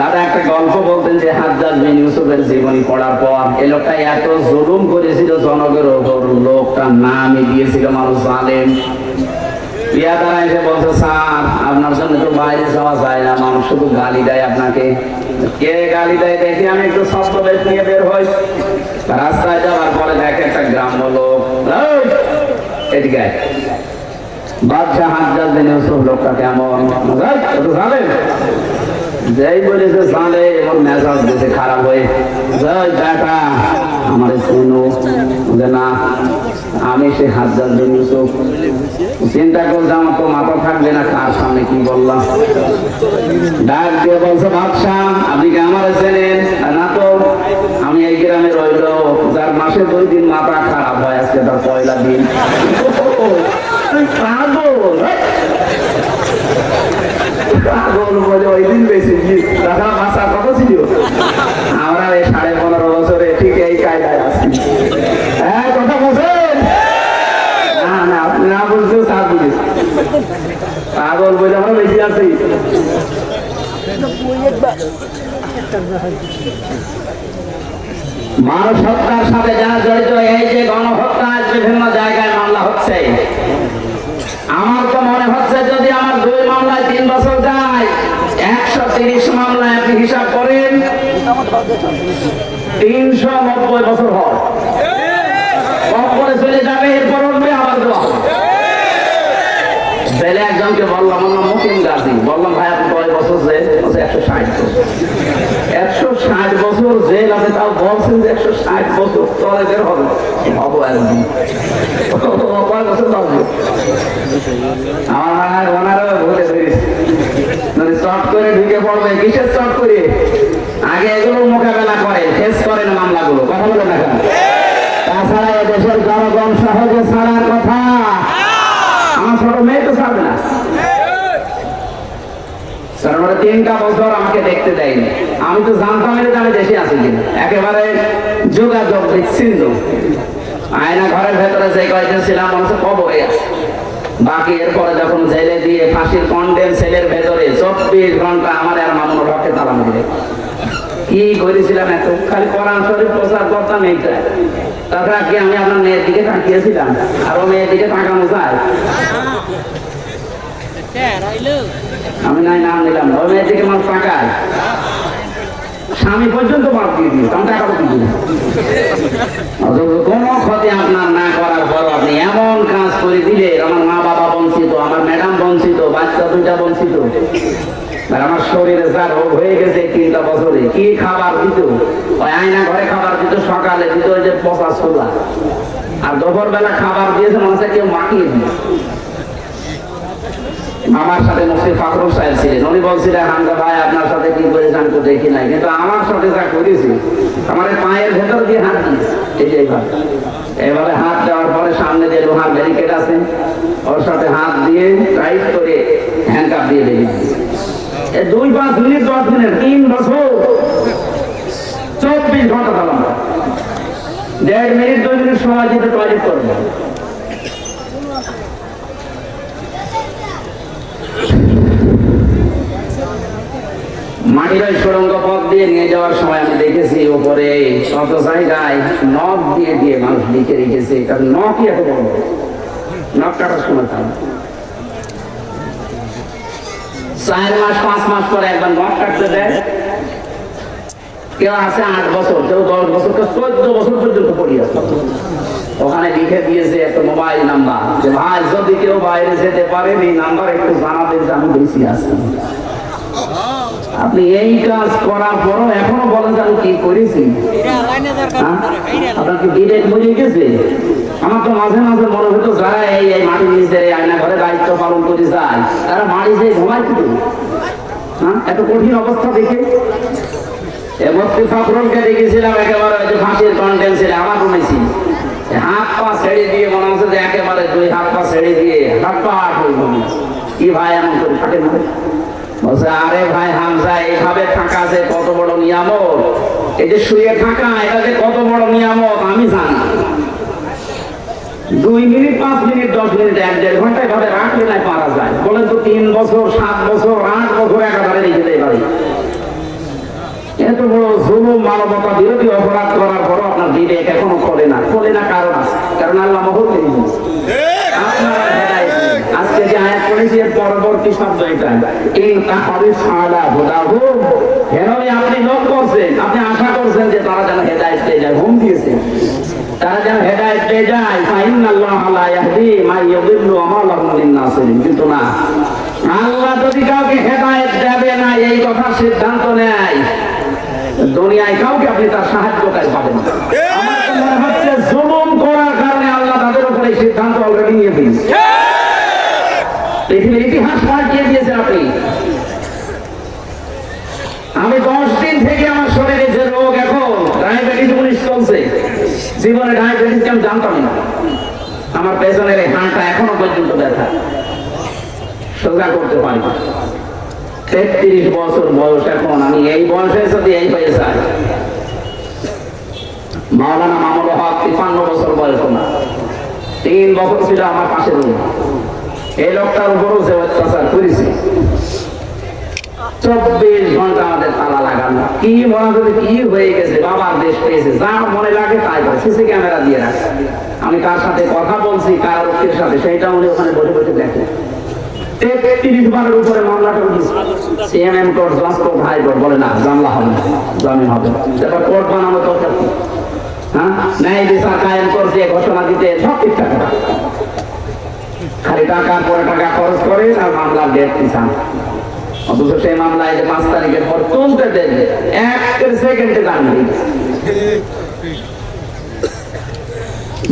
S1: দাদা একটা গল্প বলতেন যে হাজ্জাজ বিন ইউসুফের জীবনী পড়ার পর এই লোকটা এত জুলুম করেছিল জনগণের ওপর, লোকটার নামই দিয়েছিল মানুষ জালেম। ইয়াদারা এসে বলছে স্যার আপনার জন্য তো বাইরে যাওয়া যায় না, মানুষ শুধু গালি দেয় আপনাকে। কে গালি দেয় দেখি আমি একটু ছদ্মবেশ নিয়ে বের হই। রাস্তায় যাওয়ার পরে দেখে একটা গ্রাম্য লোক, এদিকে আয়। বাদশাহ হাজ্জাজ বিন ইউসুফ লোকটা কেমন, জানেন? যেই বলেছে জানে, এমন মেজাজ দিয়েছে খারাপ হয়ে, বেটা আমার শুনো যে না আমি সে হাজ্জাজ বিন ইউসুফ। চিন্তা করছে আমার তো মাথা থাকবে না, কার সামনে কি বললাম। ডাক দিয়ে বলছে, বাদশাহ আপনি কি আমার চেনেন? না তো, আমি এই গ্রামে রইল যার মাসে 2 দিন মাথা খারাপ হয়, আজকে তার পয়লা দিন। পাগল বলে ওই দিন বেশি টাকা বাঁচার কথা ছিল। আমরা এই 15.5 বছরে ঠিক এই কায়দায় আছি। হ্যাঁ কথা বলছেন? না না আপনি না বলছেন, সাথ বুঝেছি। পাগল বলে আমরা বেশি আছি। মানুষ হত্যার সাথে যারা জড়িত, এই যে গণহত্যা বিভিন্ন জায়গায় মামলা হচ্ছে, আমার তো মনে হচ্ছে যদি আমার 2 মামলায় 3 বছর যায়, 130 মামলায় আপনি হিসাব করেন 390 বছর হয়। কম করে চলে যাবে, এরপর উঠবে আবার দেওয়া হবে। ছেলে একজনকে বললাম, আমার নাম মুকিম গাজী, বললাম ভাই আপনি কয় বছর জেল? 160 বছর। 160 বছর জেল, আপনি তাও বলছেন যে 160 বছর চলে বের হবে, হবো একদিন। কয় বছর লাগবে? আমার ওনারা ভুলে পেরেছে, চট করে ঢুকে পড়বে। কিসের চট করে? আগে এগুলো মোকাবেলা করেন, ফেস করেন মামলাগুলো, কথা বলে না কেন? তাছাড়া এদেশের জনগণ সহজে ছাড়ার কথা, আমার ছোট মেয়ে তো ছাড়বে না। কারণ ওরা 3টা বছর আমাকে দেখতে দেয়নি। আমি তো জানতাম না যে আমি দেশে আছি কিনা, একেবারে যোগাযোগ বিচ্ছিন্ন। আয়না ঘরের ভেতরে যে কয়েকদিন ছিলাম মনে হচ্ছে কবরে আছে। বাকি এরপরে যখন জেলে দিয়ে ফাঁসির কন্ডেম সেলের ভেতরে 24 ঘন্টা আমার আর মামুনুর হককে তালাম দিলে। কি করেছিলাম এত, খালি কোরআন শরীফ প্রচার করতাম এইটা। তাছাড়া কি আমি আপনার মেয়ের দিকে তাকিয়েছিলাম? আর ও মেয়ের দিকে তাকানো যায়? আমি নাই নাম নিলাম, ওই মেয়ের দিকে মানুষ তাকায়। স্বামী পর্যন্ত বাদ দিয়ে দিল, তখন টাকা তো দিল। কোনো ক্ষতি আপনার না করার পর আপনি এমন কাজ করে দিলে, আমার মা বাবা বঞ্চিত, আমার ম্যাডাম বঞ্চিত, বাচ্চা 2টা বঞ্চিত, আর আমার শরীরে যা রোগ হয়ে গেছে 3টা বছরে। কি খাবার দিত? ওই আয়না ঘরে খাবার দিত, সকালে দিত ওই যে পচা ছোলা, আর দুপুর বেলা খাবার দিয়েছে মনে হচ্ছে কেউ মাখিয়ে দিল। আমার সাথে মুফতি ফখরুল সাহেব ছিলেন, উনি বলছিলেন হামজা ভাই আপনার সাথে কি করেছে আমি তো দেখি নাই, কিন্তু আমার সাথে যা করেছি আমার পায়ের ভেতর দিয়ে হাত দিয়েছে, এই যে এইভাবে হাত দেওয়ার পরে সামনে যে লোহার ব্যারিকেড আছে ওর সাথে হাত দিয়ে টাইট করে হ্যান্ডকাপ দিয়ে বেরিয়ে দিয়েছে। 2-5 মিনিট 10 মিনিট 3 বছর 24 ঘন্টা দিলাম। 1.5 মিনিট 2 মিনিট সময় দিতে টয়লেট করবো। মাটির ওই সুড়ঙ্গ পথ দিয়ে নিয়ে যাওয়ার সময় আমি দেখেছি উপরে শত জায়গায় নখ দিয়ে দিয়ে মানুষ লিখে রেখেছে। কারণ নখই এত বড়, নখ কাটার সময় থাকে 4 মাস 5 মাস পরে একবার নখ কাটতে দেয়। কেউ আছে 8 বছর, কেউ 10 বছর, কেউ 14 বছর পর্যন্ত পড়ি আছে। ওখানে লিখে দিয়েছে একটা মোবাইল নাম্বার, যে ভাই যদি কেউ বাইরে যেতে পারেন এই নাম্বার একটু জানাবেন যে আমি বেশি আছি। আপনি এই কাজ করার পরও এখনো বলেন যে আমি কি করেছি? আপনার কি ডিরেক্ট বুঝে গেছে? আমার তো মাঝে মাঝে মনে হতো যারা এই মাটির নিচে আয়না ঘরে দায়িত্ব পালন করে যায় তারা বাড়ি যেয়ে ঘুমায় কি? এত কঠিন অবস্থা দেখে মুফতি ফখরুলকে দেখেছিলাম একেবারে ওই যে ফাঁসির কন্ডেম ছিল, আমার রুমেছি হাত পা ছেড়ে দিয়ে মনে হচ্ছে যে একেবারে 2 হাত পা ছেড়ে দিয়ে হাত পা আট হয়ে ঘুমিয়েছি। কি ভাই এমন করে থাকে না? বলছে আরে ভাই হামজা এইভাবে থাকা যে কত বড় নিয়ামত, এই যে শুয়ে থাকা এটা যে কত বড় নিয়ামত আমি জানি। 2 মিনিট 5 মিনিট 10 মিনিট 1-1.5 ঘন্টা এভাবে রাখলে নাই পারা যায়? বলেন তো 3 বছর 7 বছর 8 বছর একেবারে রেখে দেয় পারি? এত বড় জুলুম মানবতা বিরোধী অপরাধ করার পরও আপনার দিলে এখনো খোলে না। খোলে না কারণ আছে, কারণ আল্লাহ মহল করে দিয়েছে। আপনারা আজকে যে আয়াত করেছি এর পরবর্তী শব্দ এটা, ইন তাহরিস আলা হুদাহুম, হেনবি আপনি লোক করছেন, আপনি আশা করছেন যে তারা যেন হেদায়েত পেয়ে যায়, হুম দিয়েছেন তারা যেন হেদায়েত পেয়ে যায়, ফাইনাল্লাহা লা ইয়াহদি মা ইউদিল্লু ওয়া মা লাহুম মিন নাসিরিন। কিন্তু না, আল্লাহ যদি কাউকে হেদায়েত দেবে না এই কথা সিদ্ধান্ত নেয়, দুনিয়ায় কাউকে আপনি তার সাহায্যকারী পাবেন না। আমার তো মনে হচ্ছে জুলুম করার কারণে আল্লাহ তাদের উপরে এই সিদ্ধান্ত অলরেডি নিয়ে দিয়েছে। পৃথিবীর ইতিহাস পাল্টিয়ে দিয়েছেন আপনি। আমি 10 দিন থেকে আমার শরীরে যে রোগ, এখন ডায়াবেটিস 19 চলছে, জীবনে ডায়াবেটিস আমি জানতাম না। আমার পেছনের এই হাঁটা এখনো পর্যন্ত ব্যথা, সোজা করতে পারি না। 33 বছর বয়স এখন, আমি এই বয়সে যদি এই হয়ে যাই, মাওলানা মামুনুল হক 53 বছর বয়স, না 3 বছর ছিল আমার পাশে রোগ। এই লোকটার উপরও যে অত্যাচার করেছে, 24 ঘন্টা আমাদের তালা লাগানো। কি মনে হবে কি হয়ে গেছে, বাবার দেশ পেয়েছে, যা মনে লাগে তাই করে, সিসি ক্যামেরা দিয়ে রাখে। আমি কার সাথে কথা বলছি, কার লোকের সাথে, সেইটা উনি ওখানে বসে বসে দেখে। 33 বারের উপরে মামলাটা উঠেছে। সিএমএম কোর্ট, জজ কোর্ট, হাইকোর্ট বলে না, জানলা হবে না, জামিন হবে না। তারপর কোর্ট বানানো দরকার, হ্যাঁ, ন্যায় বিচার কায়েম করছে, ঘোষণা দিতে সব ঠিকঠাক, খালি টাকার পরে টাকা খরচ করে আর মামলার ডেট পিছান। অথচ সেই মামলায় যে 5 তারিখের পর তুলতে দেবে, 1 সেকেন্ডে জানবে।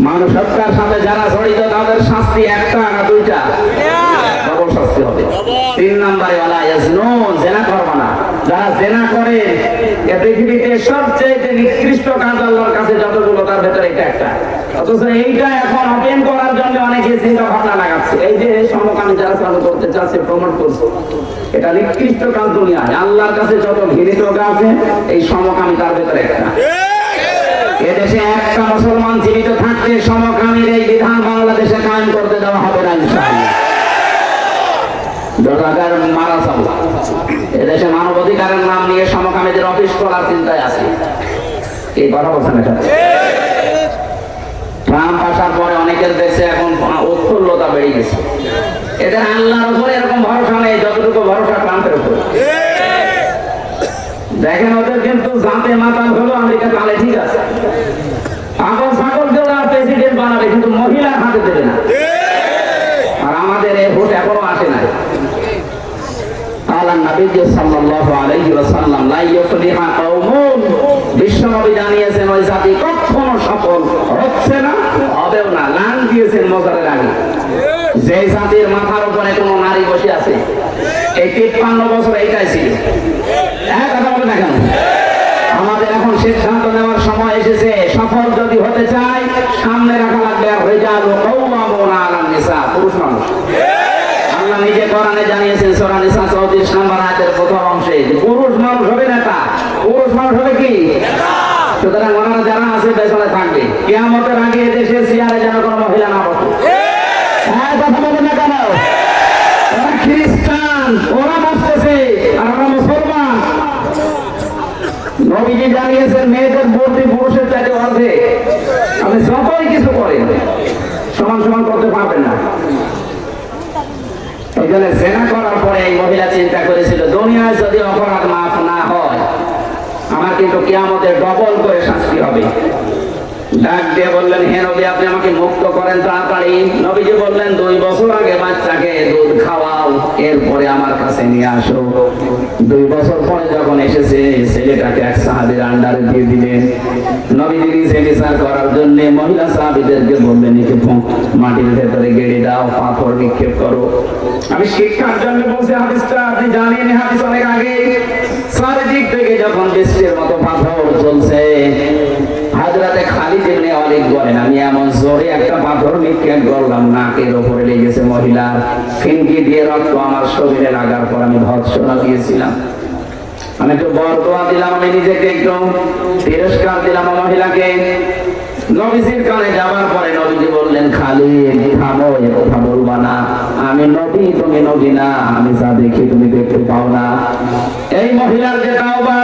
S1: মানুষ হত্যার সাথে যারা জড়িত তাদের শাস্তি একটা না দুইটা, ডবল শাস্তি হবে। 3 নম্বরে ওয়ালা ইয়াজনুন, জেনা করবে না। যারা জেনা করে, এই পৃথিবীতে সবচেয়ে নিকৃষ্ট কাজ আল্লাহর কাছে যতগুলো, তার ভেতরে এটা একটা। অথচ এইটা এখন ওপেন করার জন্য অনেকে চিন্তা ভাবনা লাগাচ্ছে। এই যে সমকামী যারা চালু করতে চাচ্ছে, প্রমোট করছে, এটা নিকৃষ্ট কাজ দুনিয়ায়। আল্লাহর কাছে যত ঘৃণিত কাজ আছে, এই সমকামী তার ভেতরে একটা। এদেশে একটা মুসলমান জীবিত থাকতে সমকামীর এই বিধান বাংলাদেশে কায়েম করতে দেওয়া হবে না ইনশাআল্লাহ। যথাকার মারা যাবো। এদেশে মানবাধিকারের নাম নিয়ে সমকামীদের অফিস খোলার চিন্তায় আছে। এই কথা বলছেন এটা? ট্রাম্প আসার পরে অনেকের দেশে এখন উৎফুল্লতা বেড়ে গেছে। এদের আল্লাহর উপরে এরকম ভরসা নেই যতটুকু ভরসা ট্রাম্পের উপরে। দেখেন, ওদের কিন্তু জাতে মাতাল হলো, আমেরিকা তালে ঠিক আছে, পাগল ছাগল ওরা প্রেসিডেন্ট বানাবে, কিন্তু মহিলার হাতে দেবে না। আর আমাদের এই ভোট এখনো আসে নাই। আল্লাহ নবী সাল্লাল্লাহু আলাইহি ওয়াসাল্লাম লা ইউফলিহা কওমুন, বিশ্বনবী জানিয়েছেন ওই জাতি কখনো সফল হচ্ছে না, হবেও না। লান দিয়েছেন মজারের আগে, যে জাতির মাথার উপরে কোনো নারী বসে আছে। এই 53 বছর এইটাই ছিল। কথা বলে না কেন? আমাদের এখন সিদ্ধান্ত নেওয়ার সময় এসেছে। সফল যদি হতে চাই, সামনে রাখা লাগবে আর রিজালু কাওয়ামুনা আলান নিসা, পুরুষ মানুষ। আল্লাহ নিজে কোরআনে জানিয়েছেন সূরা নিসা 34 নম্বর আয়াতের প্রথম অংশে, পুরুষ মানুষ হবে নেতা, পুরুষ মানুষ হবে কি? সুতরাং ওনারা যারা আছে পেছনে থাকবে, কিয়ামতের আগে দেশের চেয়ারে যেন কোনো মহিলা না বসে। হ্যাঁ, কথা বলে না কেন? ওরা খ্রিস্টান, ওরা বসতেছে, আর আমরা মুসলমান। নবীজি জানিয়েছেন মেয়েদের ভর্তি পুরুষের চাইতে অর্ধেক। আপনি যতই কিছু করেন, সমান সমান করতে পারবেন না। এখানে জেনা করার পরে এই মহিলা চিন্তা করেছিল, দুনিয়ায় যদি অপরাধ মাফ না হয়, আমার কিন্তু কিয়ামতে ডবল করে শাস্তি হবে। ডাক দিয়ে বললেন, হে নবী, আপনি আমাকে মুক্ত করেন তাড়াতাড়ি। নবীজি বললেন, 2 বছর আগে বাচ্চাকে দুধ খাওয়াও, এরপরে আমার কাছে নিয়ে আসো। 2 বছর পরে যখন এসেছে, ছেলেটাকে এক সাহাবীর আন্ডারে দিয়ে দিলেন। নবীজি নিজে বিচার করার জন্য মহিলা সাহাবীদেরকে বললেন, একে মাটির ভেতরে গেড়ে দাও, পাথর নিক্ষেপ করো। আমি শিক্ষার জন্য বলছি হাদিসটা, আপনি জানেন হাদিস অনেক আগে। চারিদিক থেকে যখন বৃষ্টির মতো পাথর চলছে, হযরতে খালিদ ইবনে ওয়ালিদ বলেন, আমি এমন জোরে একটা পাথর নিক্ষেপ করলাম, নাকের উপরে লেগেছে মহিলার। ফিনকি দিয়ে রক্ত আমার শরীরে লাগার পর আমি ভৎসনা দিয়েছিলাম। আমি একটু বরদোয়া দিলাম, আমি নিজেকে একটু তিরস্কার দিলাম মহিলাকে। নবীজির কানে যাওয়ার পরে নবীজি বললেন, খালিদ থামো, এ কথা বলবা না। আমি নবী, তুমি নবী না। আমি যা দেখি তুমি দেখতে পাও না। এই মহিলার যে তাওবা,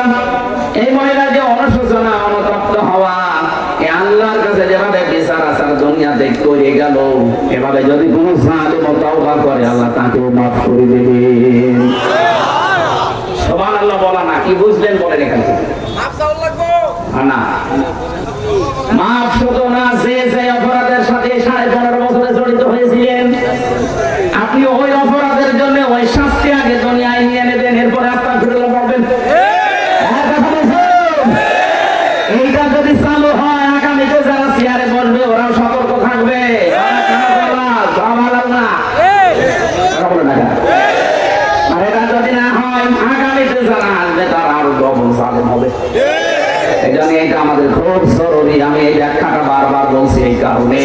S1: এই মহিলার যে অনুশোচনা, অনুতপ্ত হওয়া, এই আল্লাহর কাছে যেভাবে বিচার আচার দুনিয়াতে করে গেল, এভাবে যদি কোনো জালেম তাওবা করে আল্লাহ তাকে মাফ করে দেবেন। সুবহানাল্লাহ বলা না, কি বুঝলেন বলেন এখানে? না, মাফ শুধু না, যে যে অপরাধের সাথে 15.5 বছরে জড়িত হয়েছিলেন, আপনি ওই অপরাধের জন্য ওই শাস্তি আগে দুনিয়ায় নিয়ে নেবেন, এরপরে আস্তাগফিরুল্লাহ পড়বেন। এইটা যদি চালু হয়, আগামীতে যারা চেয়ারে বসবে ওরাও সতর্ক থাকবে। আর এটা যদি না হয়, আগামীতে যারা আসবে তারা আরো ডবল জালেম হবে। এই জন্য এটা আমাদের খুব জরুরি। আমি এই ব্যাখ্যাটা বারবার বলছি এই কারণে,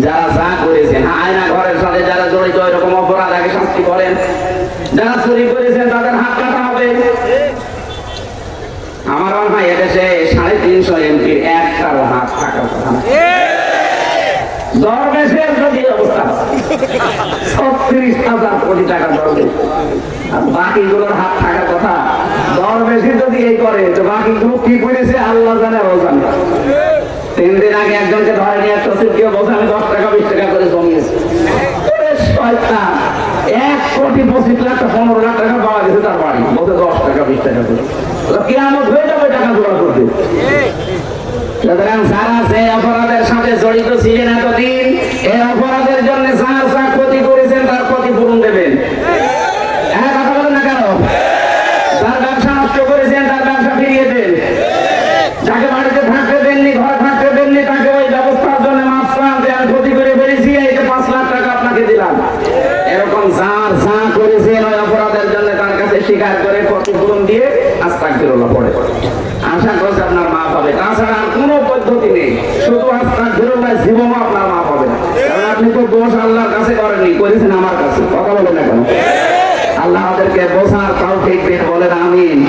S1: যারা যা করেছেন আয়না ঘরের সাথে যারা জড়িত এরকম অপরাধ আগে শাস্তি করেন, যারা চুরি করেছেন তাদের হাত কাটা হবে। আমার মনে হয় এদেশে 350 এমপির একটারও হাত থাকার কথা না। দরবেশের যদি অবস্থা 36,000 কোটি টাকা দরবেশ, আর বাকিগুলোর হাত থাকার কথা। দরবেশে যদি এই করে, তো বাকিগুলো কি করেছে আল্লাহ জানে, ও জানে। 3 দিন আগে একজনকে ধরে নিয়ে আসছে, কেউ বলছে আমি 10 টাকা 20 টাকা করে জমিয়েছি। 1,25,00,000 15 লাখ টাকা পাওয়া গেছে তার বাড়ি, বলতে 10 টাকা 20 টাকা করে। কিয়ামত হয়ে যাবে টাকা জোড়া করতে। সুতরাং যারা যে অপরাধের সাথে জড়িত ছিলেন এতদিন, এই অপরাধের জন্য যার যা ক্ষতি করেছেন তার ক্ষতিপূরণ দেবেন। কথা বলেন না কেন? যার ব্যবসা নষ্ট করেছেন তার ব্যবসা ফিরিয়ে দেন। যাকে বাড়িতে থাকতে দেননি, ঘরে থাকতে দেননি, তাকে ওই ব্যবস্থার জন্য মাফ করান যে আমি ক্ষতি করে ফেলেছি, এই যে 5 লাখ টাকা আপনাকে দিলাম। এরকম যার যা করেছেন ওই অপরাধের জন্য তার কাছে স্বীকার করে ক্ষতিপূরণ দিয়ে আস্তাগফিরুল্লাহ পড়ে আশা করছি আপনার মাফ হবে। তাছাড়া আর কোনো পদ্ধতি নেই, শুধু আস্তাগফিরুল্লাহ জীবনও আপনার মাফ হবে না। কারণ আপনি তো দোষ আল্লাহর কাছে করেননি, করেছেন আমার কাছে। কথা বলেন না কেন? আল্লাহ আমাদেরকে বোঝার তৌফিক দিন, বলেন আমিন।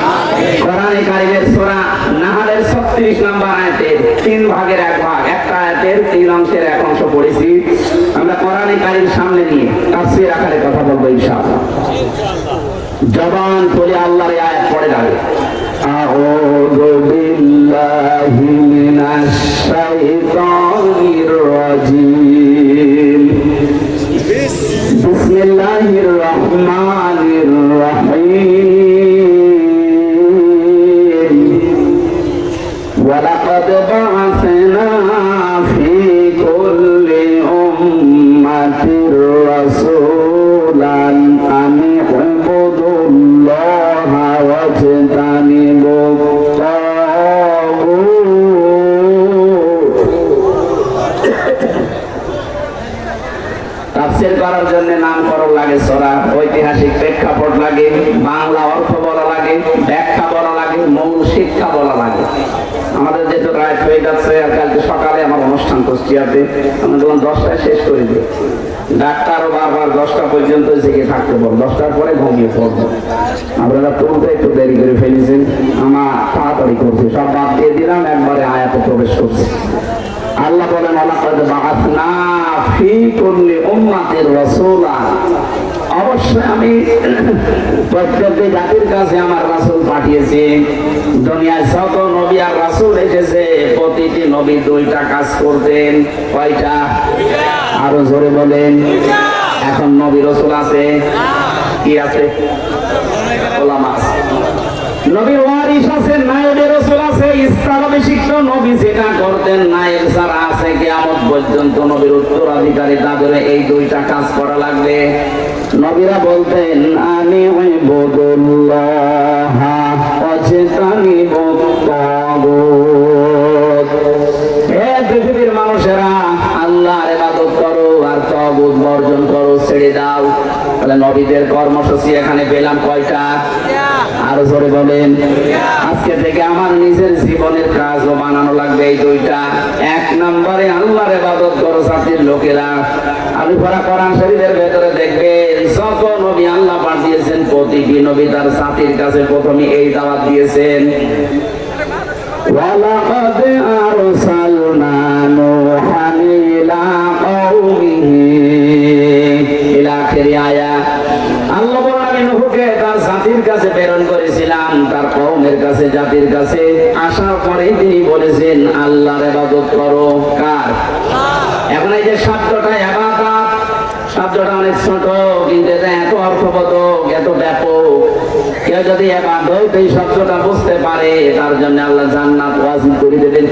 S1: কোরআনে কারীমের সূরা নাহলের 36 নম্বর আয়াতের 3 ভাগের 1 ভাগ, একটা আয়াতের 3 অংশের 1 অংশ পড়েছি। আমরা কোরআনে কারীম সামনে নিয়ে তাফসীর আকারে কথা বলবো ইনশাআল্লাহ। জবান খুলে আল্লাহর এই আয়াত পড়ে যাবে। আউযু বিল্লাহি মিনাশ শাইতানির রাজীম। বিসমিল্লাহির রহমানির রহিম। ওয়ালাকাদ বা'আসনা ফি কুল্লি উম্মাতির রাসূলান আন ই'বুদুল্লাহা ওয়াজতানিবুত তাগুত। তাফসীর করার জন্য নামকরণ লাগে, সূরা ঐতিহাসিক প্রেক্ষাপট লাগে, বাংলা অর্থ বলা লাগে, ব্যাখ্যা বলা লাগে, মূল শিক্ষা বলা লাগে। আমাদের যেহেতু রাত হয়ে যাচ্ছে, আর কালকে সকালে আমার অনুষ্ঠান কুষ্টিয়াতে, আমি যখন 10টায় শেষ করে দিই, ডাক্তারও বারবার 10টা পর্যন্ত জেগে থাকতে বল, 10টার পরে ঘুমিয়ে পড়বো। আপনারা তুলতে একটু দেরি করে ফেলেছেন, আমার তাড়াতাড়ি করছি, সব বাদ দিয়ে দিলাম, একবারে আয়াতে প্রবেশ করছি। আল্লাহ বলেন ওয়ালাকাদ বা'আসনা ফি কুল্লি উম্মাতির রাসূলান। অবশ্যই আমি প্রত্যেকটি জাতির কাছে আমার রাসূল পাঠিয়েছি। দুনিয়ায় যত নবী আর রাসূল এসেছে, প্রতিটি নবী 2টা কাজ করতেন। কয়টা? আরো জোরে বলেন। এখন নবী রাসূল আছে, কি আছে? ওলামা আছে। নবীর ওয়ারিস আছে, নায়েবে রাসূল আছে, স্থলাভিষিক্ত নবী যেটা করতেন, নায়েব যারা আছে কিয়ামত পর্যন্ত নবীর উত্তরাধিকারী, তাদের এই 2টা কাজ করা লাগবে। নবীরা বলতেন আনি ইবুদুল্লাহ ওয়াজতানিবুত তাগুত। হে পৃথিবীর মানুষেরা, আল্লাহর ইবাদত করো আর তাগুত বর্জন করো, ছেড়ে দাও। তাহলে নবীদের কর্মসূচি এখানে পেলাম কয়টা? আরো জোরে বলেন। আজকে থেকে আমার নিজের জীবনের কাজও বানানো লাগবে এই 2টা। 1 নম্বরে আল্লাহর ইবাদত করো জাতির লোকেরা। আমি পড়া কোরআন শরীফের ভেতরে দেখবেন, যত নবী আল্লাহ পাঠিয়েছেন, প্রতিটি নবী তার জাতির কাছে প্রথমে এই দাওয়াত দিয়েছেন, ওয়ালাকাদ আরসালনা নূহান ইলা কওমিহি ইলা আখিরি আয়াত। আল্লাহ বলেন আমি নূহকে তার জাতির কাছে প্রেরণ করেছিলাম, তার কওমের কাছে, জাতির কাছে। আসার পরে তিনি বলেছেন আল্লাহর ইবাদত করো। কার? এখন এই যে শব্দটা ইবাদত, শব্দটা অনেক ছোট, কিন্তু এটা এত অর্থবোধক, এত ব্যাপক। কেউ যদি ইবাদত এই শব্দটা বুঝতে পারে, তার জন্য আল্লাহ জান্নাত ওয়াজিব করে দেবেন।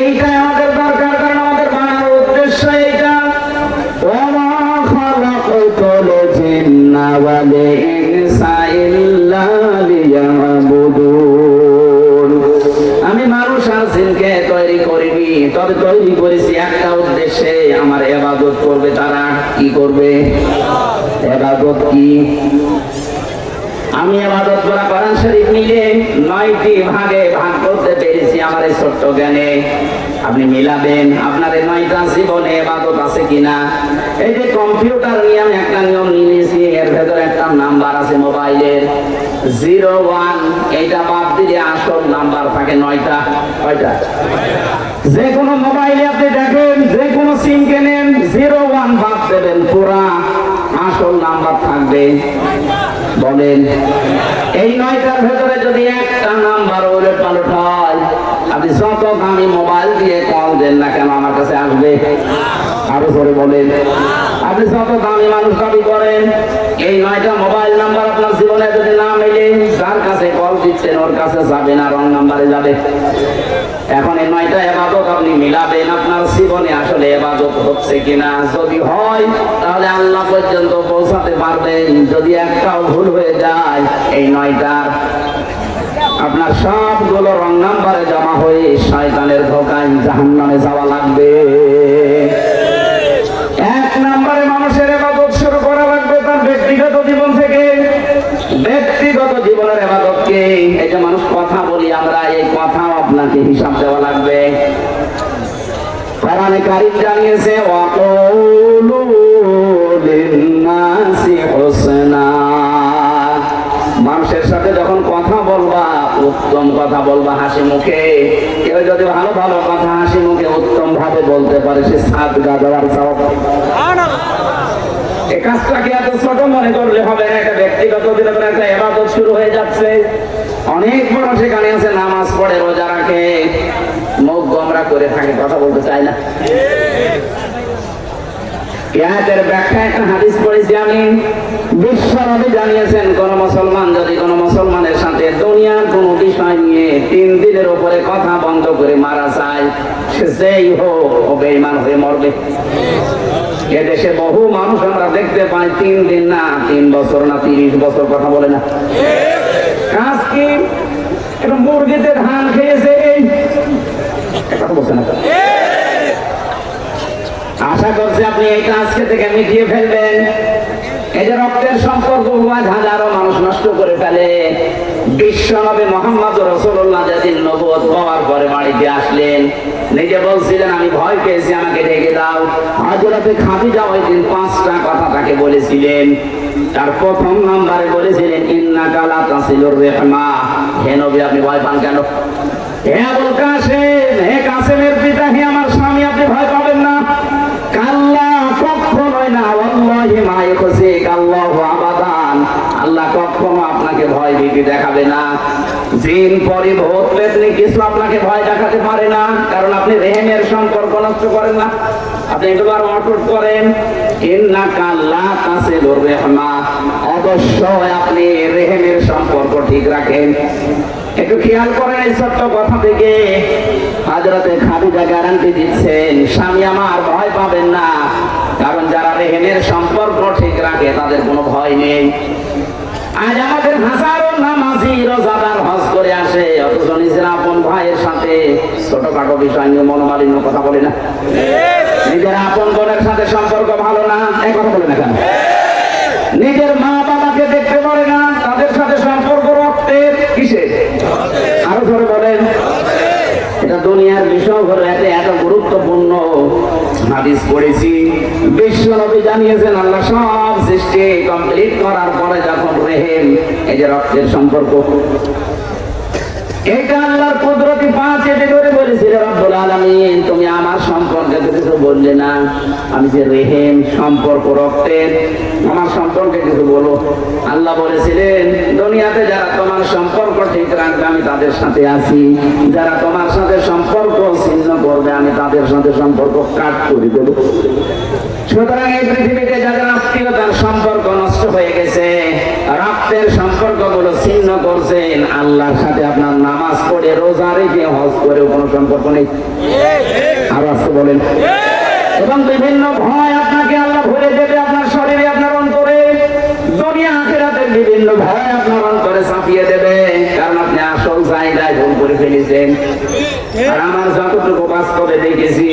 S1: এইটাই আমাদের দরকার, কারণ আমাদের বানানোর উদ্দেশ্য এইটা। ওয়া খালাকাতুল জিন্না ওয়াল ইনসা ইল্লা লিয়াবুদুন। আমি মানুষ আর জিনকে তৈরি করিনি, তবে তৈরি করেছি একটা উদ্দেশ্যে, আমার ইবাদত করবে তারা। কি করবে? ইবাদত কি? আমি ইবাদত করা কোরআন শরীফ মিলে 9টি ভাগে ভাগ করতে পেরেছি আমার এই ছোট্ট জ্ঞানে। আপনি মিলাবেন আপনার এই 9টা জীবনে ইবাদত আছে কিনা। এই যে কম্পিউটার নিয়ে আমি একটা নিয়ম নিয়েছি, এর ভেতরে একটা নাম্বার আছে মোবাইলের 01, এইটা বাদ দিলে আসল নাম্বার থাকে 9টা। কয়টা? যে কোনো মোবাইলে আপনি দেখেন, যে কোনো সিম কেনেন, 01 বাদ দেবেন, পুরা আসল নাম্বার থাকবে। বলেন, এই 9টার ভেতরে যদি একটা নাম্বার ওলট পালট হয়, আপনি যত দামি মোবাইল দিয়ে কল দেন না কেন আমার কাছে আসবে? আরো জোরে বলেন। আপনি যত দামি মানুষ দাবি করেন, এই 9টা মোবাইল নাম্বার আপনার জীবনে যদি না মেলে, যার কাছে কল দিচ্ছেন ওর কাছে যাবে না, রং নাম্বারে যাবে। এখন এই 9টা ইবাদত আপনি মিলাবেন, আপনার জীবনে আসলে ইবাদত হচ্ছে কিনা। যদি হয় তাহলে আল্লাহ পর্যন্ত পৌঁছাতে পারবেন। যদি একটাও ভুল হয়ে যায়, এই 9টার আপনার সবগুলো রং নাম্বারে জমা হয়ে শয়তানের ধোঁকায় জাহান্নামে যাওয়া লাগবে। 1 নম্বরে মানুষের ইবাদত শুরু করা লাগবে তার ব্যক্তিগত জীবন থেকে। ব্যক্তিগত জীবনের ইবাদতকে, এই যে মানুষ কথা বলি আমরা, এই কথাও আপনাকে হিসাব দেওয়া লাগবে। কোরআনে কারীম জানিয়েছে, ওয়াকুলু লিন-নাসি হুসনা। মানুষের সাথে যখন কথা বলবা, উত্তম কথা বলবা হাসি মুখে। কেউ যদি ভালো ভালো কথা হাসি মুখে উত্তম ভাবে বলতে পারে, সে সাদকা দেওয়ার সওয়াব। এই কাজটাকে এত ছোট মনে করলে হবে না। এটা ব্যক্তিগত জীবনে একটা ইবাদত শুরু হয়ে যাচ্ছে। অনেক মানুষ এখানে আছে, নামাজ পড়ে, রোজা রাখে, মুখ গোমরা করে থাকে, কথা বলতে চায় না। ইয়াতের ব্যাখ্যা একটা হাদিস পড়েছি আমি। বিশ্বনবী জানিয়েছেন, কোন মুসলমান যদি কোন মুসলমানের সাথে দুনিয়ার কোন বিষয় নিয়ে 3 দিনের উপরে কথা বন্ধ করে মারা যায়, সে যেই হোক ও বেঈমান হয়ে মরবে। এদেশে বহু মানুষ আমরা দেখতে পাই 3 দিন না, 3 বছর না, 30 বছর কথা বলে না। কাজ কি? এটা মুরগিতে ধান খেয়েছে, এই কথা বলছে না। আশা করছি আপনি এইটা আজকে থেকে মিটিয়ে ফেলবেন। এই যে রক্তের সম্পর্ক হাজারো মানুষ নষ্ট করে ফেলে। বিশ্বনবী মুহাম্মদ রাসূলুল্লাহ যেদিন নবুয়ত পাওয়ার পরে বাড়িতে আসলেন, নিজে বলছিলেন আমি ভয় পেয়েছি, আমাকে ঢেকে দাও। হযরতে খাদিজা ওই দিন 5টা কথা তাকে বলেছিলেন। তার প্রথম নম্বরে বলেছিলেন, ইন্নাকা লা তাসিলুর রাহমা। হে নবী, আপনি ভয় পান কেন? হে আবুল কাসেম, হে কাসেমের পিতা, হে আমার স্বামী, আপনি ভয় পাবেন না। কাল্লা, কখনোই না। ওয়াল্লাহি মা ইয়াখজিক আল্লাহু আবাদান। আল্লাহ কখনো আপনাকে ভয় ভীতি দেখাবে না। জিন পরি ভূত পেতনি কিছু আপনাকে ভয় দেখাতে পারে না, কারণ আপনি রেহেমের সম্পর্ক নষ্ট করেন না, আপনি একবার অটুট করেন। ইন্নাকা লা তাসিলুর রাহমা, অবশ্যই আপনি রেহেমের সম্পর্ক ঠিক রাখেন। একটু খেয়াল করেন এই ছোট্ট কথা থেকে হযরতে খাদিজা গ্যারান্টি দিচ্ছেন, স্বামী আমার ভয় পাবেন না, কারণ যারা রেহেমের সম্পর্ক ঠিক রাখে তাদের কোনো ভয় নেই। আজ আমাদের হাজারো নামাজি রোজাদার হজ করে আসে, অথচ নিজের আপন ভাইয়ের সাথে ছোটখাটো বিষয় নিয়ে মনোমালিন্য কথা বলে না। নিজের আপন বোনের সাথে সম্পর্ক ভালো না, এই কথা বলে না কেন? নিজের মা বাবাকে দেখতে পারে না, তাদের সাথে সম্পর্ক রক্তের কিসের? আরো ধরে বলেন। এটা দুনিয়ার বিষয় হলো এত গুরুত্বপূর্ণ হাদিস পড়েছি। বিশ্বনবী জানিয়েছেন, আল্লাহ সব সৃষ্টি কমপ্লিট করার পরে যখন রেহেম, এই যে রক্তের সম্পর্ক, এটা আল্লাহর কুদরতি 5 এতে করে বলেছিল, রব্বুল আলামিন তুমি আমার সম্পর্কে কিছু বললে না, আমি যে রেহেম সম্পর্ক রক্তের, আমার সম্পর্কে কিছু বলো। আল্লাহ বলেছিলেন দুনিয়াতে যারা তোমার সম্পর্ক ঠিক রাখবে আমি তাদের সাথে আছি, যারা তোমার সাথে সম্পর্ক ছিন্ন করবে আমি তাদের সাথে সম্পর্ক কাট করে দেব। সুতরাং এই পৃথিবীতে যাদের আত্মীয়তার সম্পর্ক নষ্ট হয়ে গেছে, রক্তের সম্পর্ক গুলো ছিন্ন করছেন, আল্লাহর সাথে আপনার নামাজ পড়ে রোজা রেখে হজ করেও কোনো সম্পর্ক নেই। আর আসতে বলেন। এবং বিভিন্ন ভয় আপনাকে আল্লাহ ভরে দেবে আপনার শরীরে, আপনার অন্তরে। দুনিয়া আখিরাতের বিভিন্ন ভয় আপনার অন্তরে চাপিয়ে দেবে, কারণ আপনি আসল জায়গায় ভুল করে ফেলেছেন। আর আমার যতটুকু বাস্তবে দেখেছি,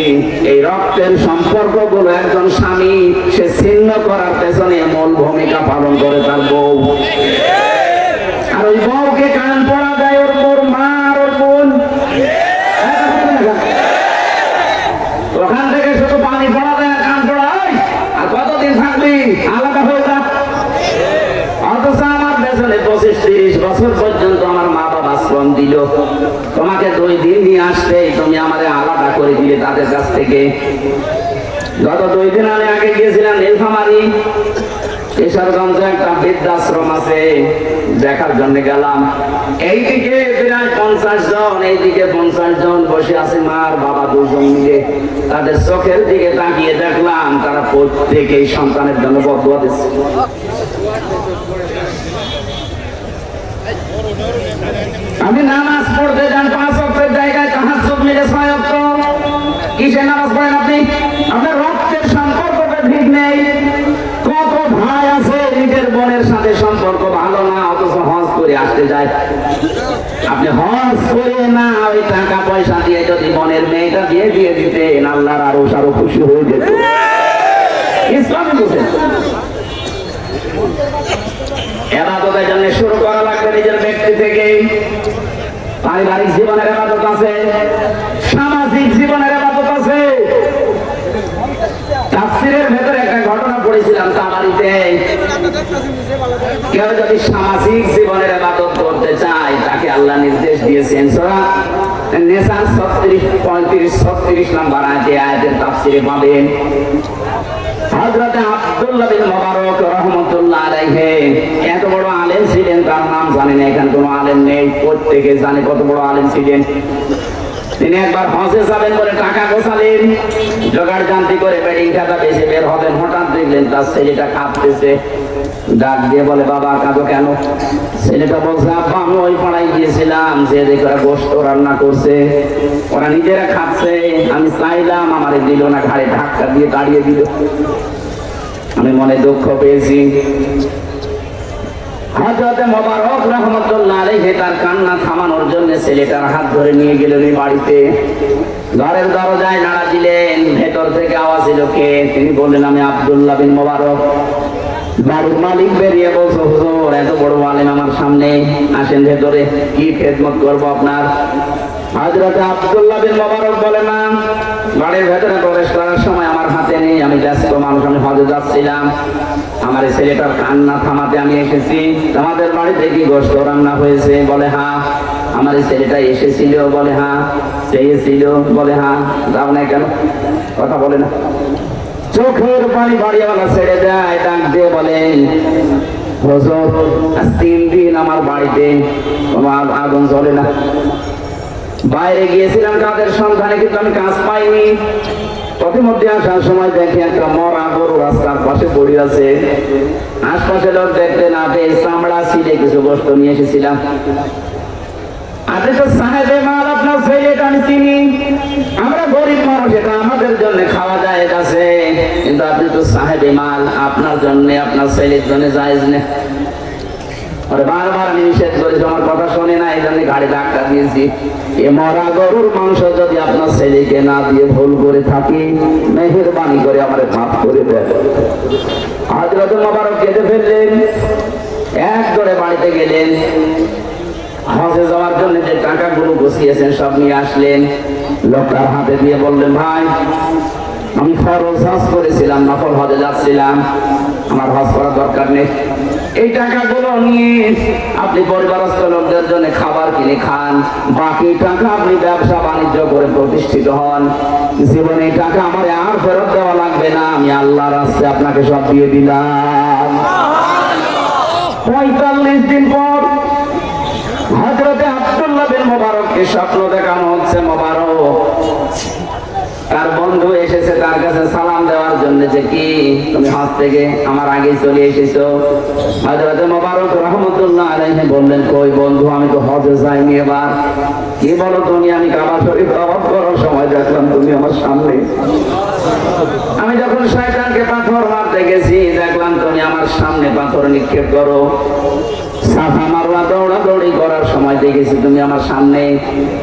S1: এই রক্তের সম্পর্ক গুলো একজন স্বামী সে ছিন্ন করার পেছনে মূল ভূমিকা পালন করে তার বউ। আর ওই বউকে কান পড়া দেয় ওর মা আর ওর বোন। ওখান থেকে শুধু পানি পড়া দেয়, কান পড়ায়। আর কতদিন থাকবি? আলাদা হয়ে যা। অথচ আমার পেছনে 25-30 বছর পর্যন্ত আমার মা বাবা শ্রম দিল, তোমাকে 2 দিন নিয়ে আসতে তুমি আমারে আলাদা করে দিলে তাদের কাছ থেকে। গত 2 দিন আমি আগে গিয়েছিলাম নীলফামারী, কিশোরগঞ্জে একটা বৃদ্ধাশ্রম আছে, দেখার জন্য গেলাম। এইদিকে প্রায় 50 জন, এইদিকে 50 জন বসে আছে মা আর বাবা দুজন মিলে। তাদের চোখের দিকে তাকিয়ে দেখলাম তারা প্রত্যেকেই সন্তানের জন্য বদুয়া দিচ্ছে। আমি নামাজ পড়তে যান 5 ওয়াক্তের জায়গায় তাহাজ্জুদ মিলে 6 ওয়াক্ত। কিসের নামাজ পড়েন আপনি? আপনার রক্তের সম্পর্কটা ঠিক নেই। কত ভাই আছে নিজের বোনের সাথে সম্পর্ক ভালো না, অথচ হজ করে আসতে যায়। আপনি হজ করে না ওই টাকা পয়সা দিয়ে যদি বোনের মেয়েটা দিয়ে দিতেন, আল্লাহর আরো খুশি হয়ে যেত। ইসলামে বুঝেন ইবাদতের জন্য শুরু করা লাগবে নিজের ব্যক্তি থেকে। পারিবারিক জীবনের ইবাদত আছে, সামাজিক জীবনের ইবাদত আছে। তাফসীরের ভেতরে একটা ঘটনা পড়েছিলাম তাবারিতে। কেউ যদি সামাজিক জীবনের ইবাদত করতে চায়, তাকে আল্লাহ নির্দেশ দিয়েছেন সূরা নিসা 35-36 নম্বর আয়াতের তাফসীরে পাবেন। হযরত আব্দুল্লাহ বিন মুবারক রাহমাতুল্লাহ আলাইহি এত বড় আলেম ছিলেন, তার নাম জানেন না, এখানে কোনো আলেম নেই, প্রত্যেকে জানে কত বড় আলেম ছিলেন। তিনি একবার হজে যাবেন বলে টাকা গোছালেন, জোগাড় জানতি করে বেডিং খাতা বেশি বের হবেন, হঠাৎ দেখলেন তার ছেলেটা কাঁদতেছে। ডাক দিয়ে বলে, বাবা কাঁদো কেন? ছেলেটা বলছে, আব্বা আমি ওই পাড়ায় গিয়েছিলাম, যে দেখে ওরা গোশত রান্না করছে, ওরা নিজেরা খাচ্ছে, আমি চাইলাম আমারে দিল না, ঘাড়ে ধাক্কা দিয়ে দাঁড়িয়ে দিল, আমি মনে দুঃখ পেয়েছি। হযরত মুবারক রাহমাতুল্লাহ আলাইহি তার কান্না থামানোর জন্য ছেলেটার হাত ধরে নিয়ে গেলেন বাড়িতে। ঘরের দরজায় নাড়া দিলেন, ভেতর থেকে আওয়াজ এলো, কে? তিনি বললেন, আমি আব্দুল্লাহ বিন মুবারক। বাড়ির মালিক বেরিয়ে বলছে, হুজুর এত বড় আলেম আমার সামনে, আসেন ভেতরে, কি খেদমত করবো আপনার? হযরত আব্দুল্লাহ বিন মুবারক বলে, না, বাড়ির ভেতরে প্রবেশ করার সময় আমার হাতে নেই, আমি ব্যস্ত মানুষ, আমি হজে যাচ্ছিলাম, আমার এই ছেলেটার কান্না থামাতে আমি এসেছি। তোমাদের বাড়িতে কি গোশত রান্না হয়েছে? বলে হ্যাঁ। আমার এই ছেলেটা এসেছিল? বলে হ্যাঁ। চেয়েছিল? বলে হ্যাঁ। যাও না কেন? কথা বলে না। চোখের পানি বাড়িওয়ালা ছেড়ে যায়, ডাক দিয়ে বলেন, হুজুর আজ 3 দিন আমার বাড়িতে আমার আগুন জ্বলে না। বাইরে গিয়েছিলাম কাদের সন্ধানে, কিন্তু আমি কাজ পাইনি। প্রতিমধ্যে আসার সময় দেখি একটা মরা গরু রাস্তার পাশে পড়ে আছে। আশপাশে লোক দেখতে না পেয়ে চামড়া ছিঁড়ে কিছু গোশত নিয়ে এসেছিলাম। আপনি তো সাহেবে মাল, আপনার ছেলেটা আমি চিনি, আমরা গরিব মানুষ, এটা আমাদের জন্য খাওয়া যায় আছে, কিন্তু আপনি তো সাহেবে মাল, আপনার জন্য আপনার ছেলের জন্য জায়েজ না। বারবার আমি নিষেধ করেছি, আমার কথা শোনে না, এই জন্য গাড়ি ধাক্কা দিয়েছি। এ মরা গরুর মাংস যদি আপনার ছেলেকে না দিয়ে ভুল করে থাকি, মেহেরবানি করে আমার মাফ করে দেন। হযরত মুবারক কেঁদে ফেললেন, এক করে বাড়িতে গেলেন। হজে যাওয়ার জন্য যে টাকাগুলো গুছিয়েছেন সব নিয়ে আসলেন। লোকটার হাতে দিয়ে বললেন, ভাই আমি ফরজ হজ করেছিলাম, নফল হজে যাচ্ছিলাম, আমার হজ করার দরকার নেই। এই টাকাগুলো নিয়ে আপনি পরিবারস্থ লোকদের জন্য খাবার কিনে খান, বাকি টাকা আপনি ব্যবসা বাণিজ্য করে প্রতিষ্ঠিত হন। জীবনে এই টাকা আমার আর ফেরত দেওয়া লাগবে না, আমি আল্লাহর রাস্তায় আপনাকে সব দিয়ে দিলাম। 45 দিন পর হযরতে আব্দুল্লাহ বিন মুবারককে স্বপ্ন দেখানো হচ্ছে। মুবারক তার বন্ধু এসেছে তার কাছে সালাম দেওয়ার জন্য, যে কি তুমি হজ থেকে আমার আগে চলে এসেছো। হযরতে মুবারক রাহমাতুল্লাহ আলাইহি বললেন, কই বন্ধু, আমি তো হজে যাইনি এবার। কি বলো তুমি? আমি কাবা শরীফ তওয়াফ করার সময় দেখলাম তুমি আমার সামনে। আমি যখন শয়তানকে পাথর মারতে গেছি দেখলাম তুমি আমার সামনে পাথর নিক্ষেপ করো। সাফা মারওয়া দৌড়াদৌড়ি করার সময় দেখেছি তুমি আমার সামনে।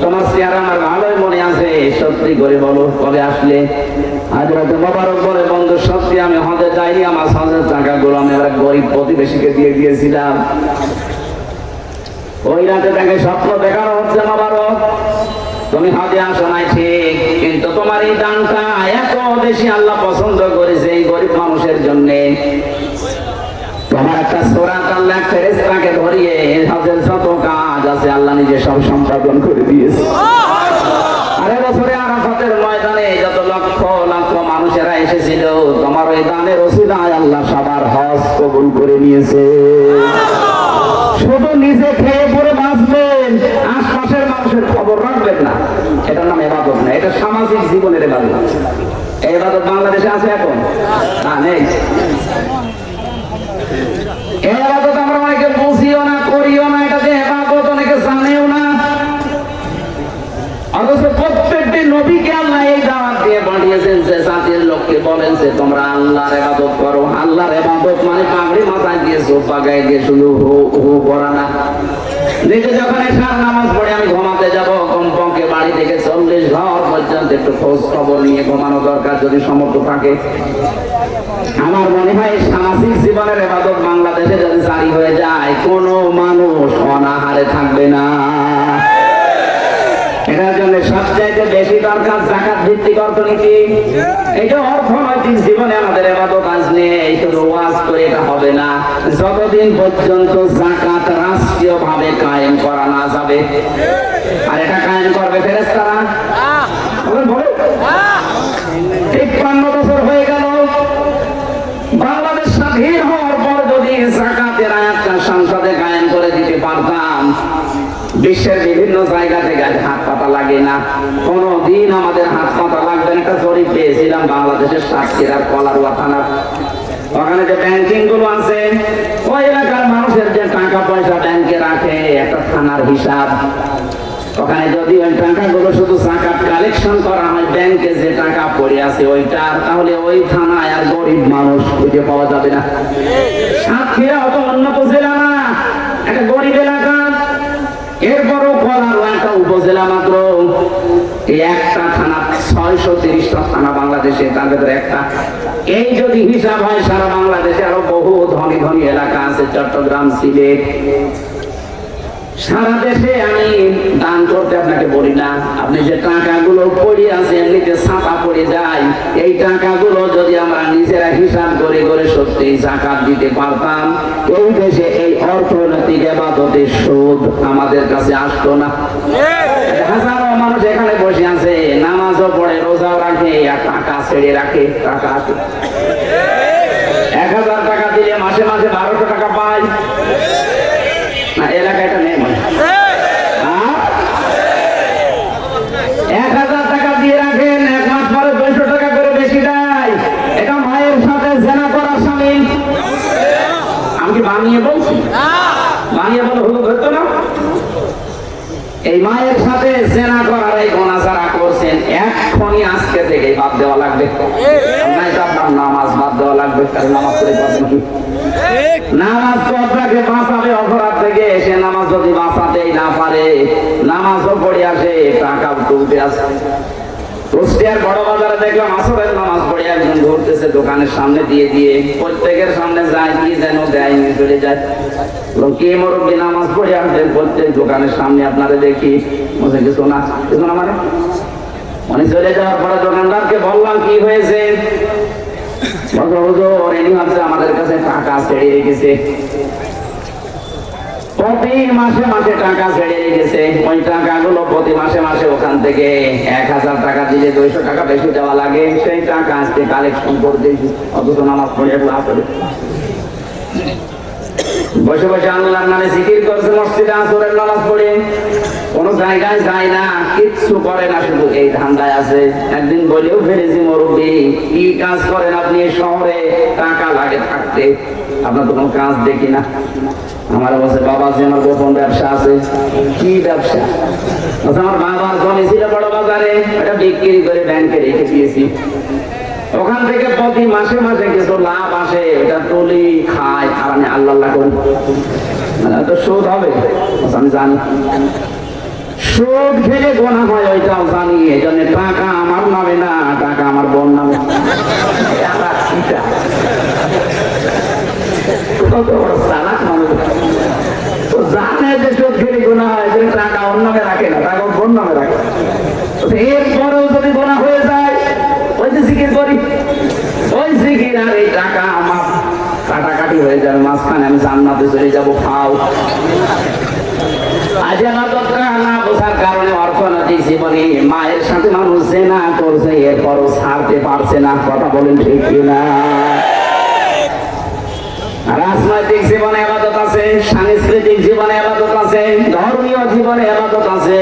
S1: তোমার চেহারা আমার ভালোই মনে আছে, সত্যি করে বলো কবে আসলে? হযরত মুবারক বলে, বন্ধু সত্যি আমি হজে যাইনি, আমার হজের টাকাগুলো আমি একটা গরিব প্রতিবেশীকে দিয়ে দিয়েছিলাম। ওই রাতে তাকে স্বপ্ন দেখানো হচ্ছে, মুবারক তুমি হজে আসো নাই ঠিক, কিন্তু তোমার এই দানটা এত বেশি আল্লাহ পছন্দ করেছে এই গরিব মানুষের জন্য। তোমার একটা সূরা আল্লাহ ফেরেশতাকে ধরিয়ে হজের যত কাজ আছে আল্লাহ নিজে সব সম্পাদন করে দিয়েছে। আর বছরে আরাফাতের ময়দানে যত লক্ষ লক্ষ মানুষেরা এসেছিল, তোমার ওই দানের ওসিলায় আল্লাহ সবার হজ কবুল করে নিয়েছে। শুধু নিজে খেয়ে পরে বাঁচবেন, আশপাশের মানুষের খবর রাখবেন না, এটার নাম ইবাদত না, এটা সামাজিক জীবনের ইবাদত। এই ইবাদত বাংলাদেশে আছে এখন? না, নেই। এই ইবাদত আমরা অনেকে বুঝিও না, করিও না, এটা যে ইবাদত অনেকে জানেও না। অথচ প্রত্যেকটি নবীকে আল্লাহ এই দাওয়াত দিয়ে পাঠিয়েছেন যে জাতির লোককে বলেন যে তোমরা আল্লাহর ইবাদত করো। আল্লাহর ইবাদত মানে পাগড়ি মাথায় দিয়ে সোফা গায়ে দিয়ে শুধু হু হু করা না। দেখে যখন এশার নামাজ পড়ে আমি ঘুমাতে যাব, কমপক্ষে বাড়ি থেকে 40 ঘর পর্যন্ত একটু খোঁজ খবর নিয়ে ঘুমানো দরকার যদি সামর্থ্য থাকে। আমার মনে হয় সামাজিক জীবনের ইবাদত বাংলাদেশে যদি জারি হয়ে যায়, কোনো মানুষ অনাহারে থাকবে না। এটার জন্য সবচাইতে বেশি দরকার যাকাত ভিত্তিক অর্থনীতি। এটা অর্থনৈতিক জীবনে আমাদের ইবাদত আসলে শুধু ওয়াজ করে এটা হবে না, যতদিন পর্যন্ত যাকাত রাষ্ট্রীয় ভাবে কায়েম করা না যাবে। আর এটা কায়েম করবে ফেরেশতারা। বলে 53 বছর হয়ে গেল বাংলাদেশ স্বাধীন হওয়ার পর, যদি যাকাতের আয়াতটা সংসদে কায়েম করে দিতে পারতাম, বিশ্বের বিভিন্ন জায়গা থেকে হাত পাতা লাগে না, কোনদিন আমাদের হাত পাতা লাগবে না। একটা জরিপ পেয়েছিলাম বাংলাদেশের সাতক্ষীরার কলারুয়া থানার, ওখানে যে ব্যাংকিং গুলো আছে, ওই এলাকার মানুষের যে টাকা পয়সা ব্যাংকে রাখে, একটা থানার হিসাব। ওখানে যদি ওই টাকাগুলো শুধু যাকাত কালেকশন করা হয়, ব্যাংকে যে টাকা পড়ে আছে ওইটা, তাহলে ওই থানায় আর গরিব মানুষ খুঁজে পাওয়া যাবে না। সাতক্ষীরা অত উন্নত জেলা না, একটা গরিব এলাকা। এরপরও কলারুয়া একটা উপজেলা মাত্র, এই একটা থানা 630টা থানা বাংলাদেশে, তার ভেতরে একটা। এই যদি হিসাব হয় সারা বাংলাদেশে আরো বহু ধনী ধনী এলাকা আছে, চট্টগ্রাম, সিলেট, সারা দেশে। আমি দান করতে আপনাকে বলি না, আপনি যে টাকাগুলো পড়ে আছে এমনিতে ছাপা পড়ে যায়, এই টাকাগুলো যদি আমরা নিজেরা হিসাব করে করে সত্যি যাকাত দিতে পারতাম, এই দেশে এই অর্থনৈতিক ইবাদতের সুদ আমাদের কাছে আসতো না। হাজারো মানুষ এখানে বসে আছে, নামাজও পড়ে, রোজাও রাখে, আর টাকা ছেড়ে রাখে। টাকা আছে 1000 টাকা দিলে মাসে মাসে 1200 টাকা পায় না, এলাকায় এটা নেই। 1000 টাকা দিয়ে রাখেন, 1 মাস পরে 200 টাকা করে বেশি দেয়। এটা মায়ের সাথে জেনা করা শামিল। আমি কি বানিয়ে বলছি? বানিয়ে বলে হুজুর ধরতো না। এই মায়ের সাথে জেনা করার এই গুনাহ যারা করছেন, এখনই আজকে থেকে বাদ দেওয়া লাগবে। নয়তো আপনার নামাজ বাদ দেওয়া লাগবে। কারণ নামাজ পড়ে পাবেন কি? নামাজ তো আপনাকে বাঁচাবে অপরাধ থেকে। সে নামাজ যদি বাঁচাতেই না পারে, নামাজও পড়ে আসে, টাকা তুলতে আসে। কুষ্টিয়ার বড় বাজারে দেখলাম আসরের নামাজ পড়ে একজন ঘুরতেছে দোকানের সামনে দিয়ে দিয়ে, প্রত্যেকের সামনে যায়, কি যেন দেয়, নিয়ে চলে যায়। কে মুরব্বি নামাজ পড়ে আসবেন প্রত্যেক দোকানের সামনে, আপনারা দেখি বলছে কিছু না, কিছু না মানে চলে যাওয়ার পরে দোকানদারকে বললাম কি হয়েছে, আমাদের কাছে টাকা ছেড়ে রেখেছে, প্রতি মাসে মাসে টাকা ছেড়ে রেখেছে। ওই টাকাগুলো প্রতি মাসে মাসে ওখান থেকে 1000 টাকা দিলে 200 টাকা বেশি দেওয়া লাগে, সেই টাকা আজকে কালেকশন করতেছি, অথচ নামাজ পড়ে পড়ে বসে বসে আল্লাহর নামে জিকির করছে, মসজিদে আসরের নামাজ পড়ে কোন জায়গায় যায় না, কিচ্ছু করে না, শুধু এই ধান্দায় আছে। একদিন বলেও ফেলেছি, মুরব্বী কি কাজ করেন আপনি এই শহরে, টাকা লাগে থাকতে, আপনার তো কোনো কাজ দেখি না। আমার বলছে, বাবা আমার গোপন ব্যবসা আছে। কি ব্যবসা? আমার বাবার জমি ছিল বড় বাজারে, এটা বিক্রি করে ব্যাংকে রেখে দিয়েছি, ওখান থেকে প্রতি মাসে মাসে কিছু লাভ আসে, ওটা তুলি খায়, আর আমি আল্লাহ করি, তো সুদ হবে আমি জানি, সুদ খেলে গোনা হয় ওইটাও জানি, এই জন্য টাকা আমার নামে না, টাকা আমার বোন নামে। কত বড় চালাক মানুষ, তো জানে যে সুদ খেলে গোনা হয়, টাকা ওর নামে রাখে না, টাকা ওর বোন নামে রাখে। এরপরেও যদি গোনা হয়ে যায়, ওই যে জিকির করি, ওই জিকির আর এই টাকা আমার কাটাকাটি হয়ে যাবে, মাঝখানে আমি জান্নাতে চলে যাবো। খাও আজ আমাদের না বোঝার কারণে অর্থনৈতিক জীবনে মায়ের সাথে মানুষ জেনা করছে, এরপরও ছাড়তে পারছে না। কথা বলেন ঠিক কিনা? রাজনৈতিক জীবনে ইবাদত আছে, সাংস্কৃতিক জীবনে ইবাদত আছে, ধর্মীয় জীবনে ইবাদত আছে,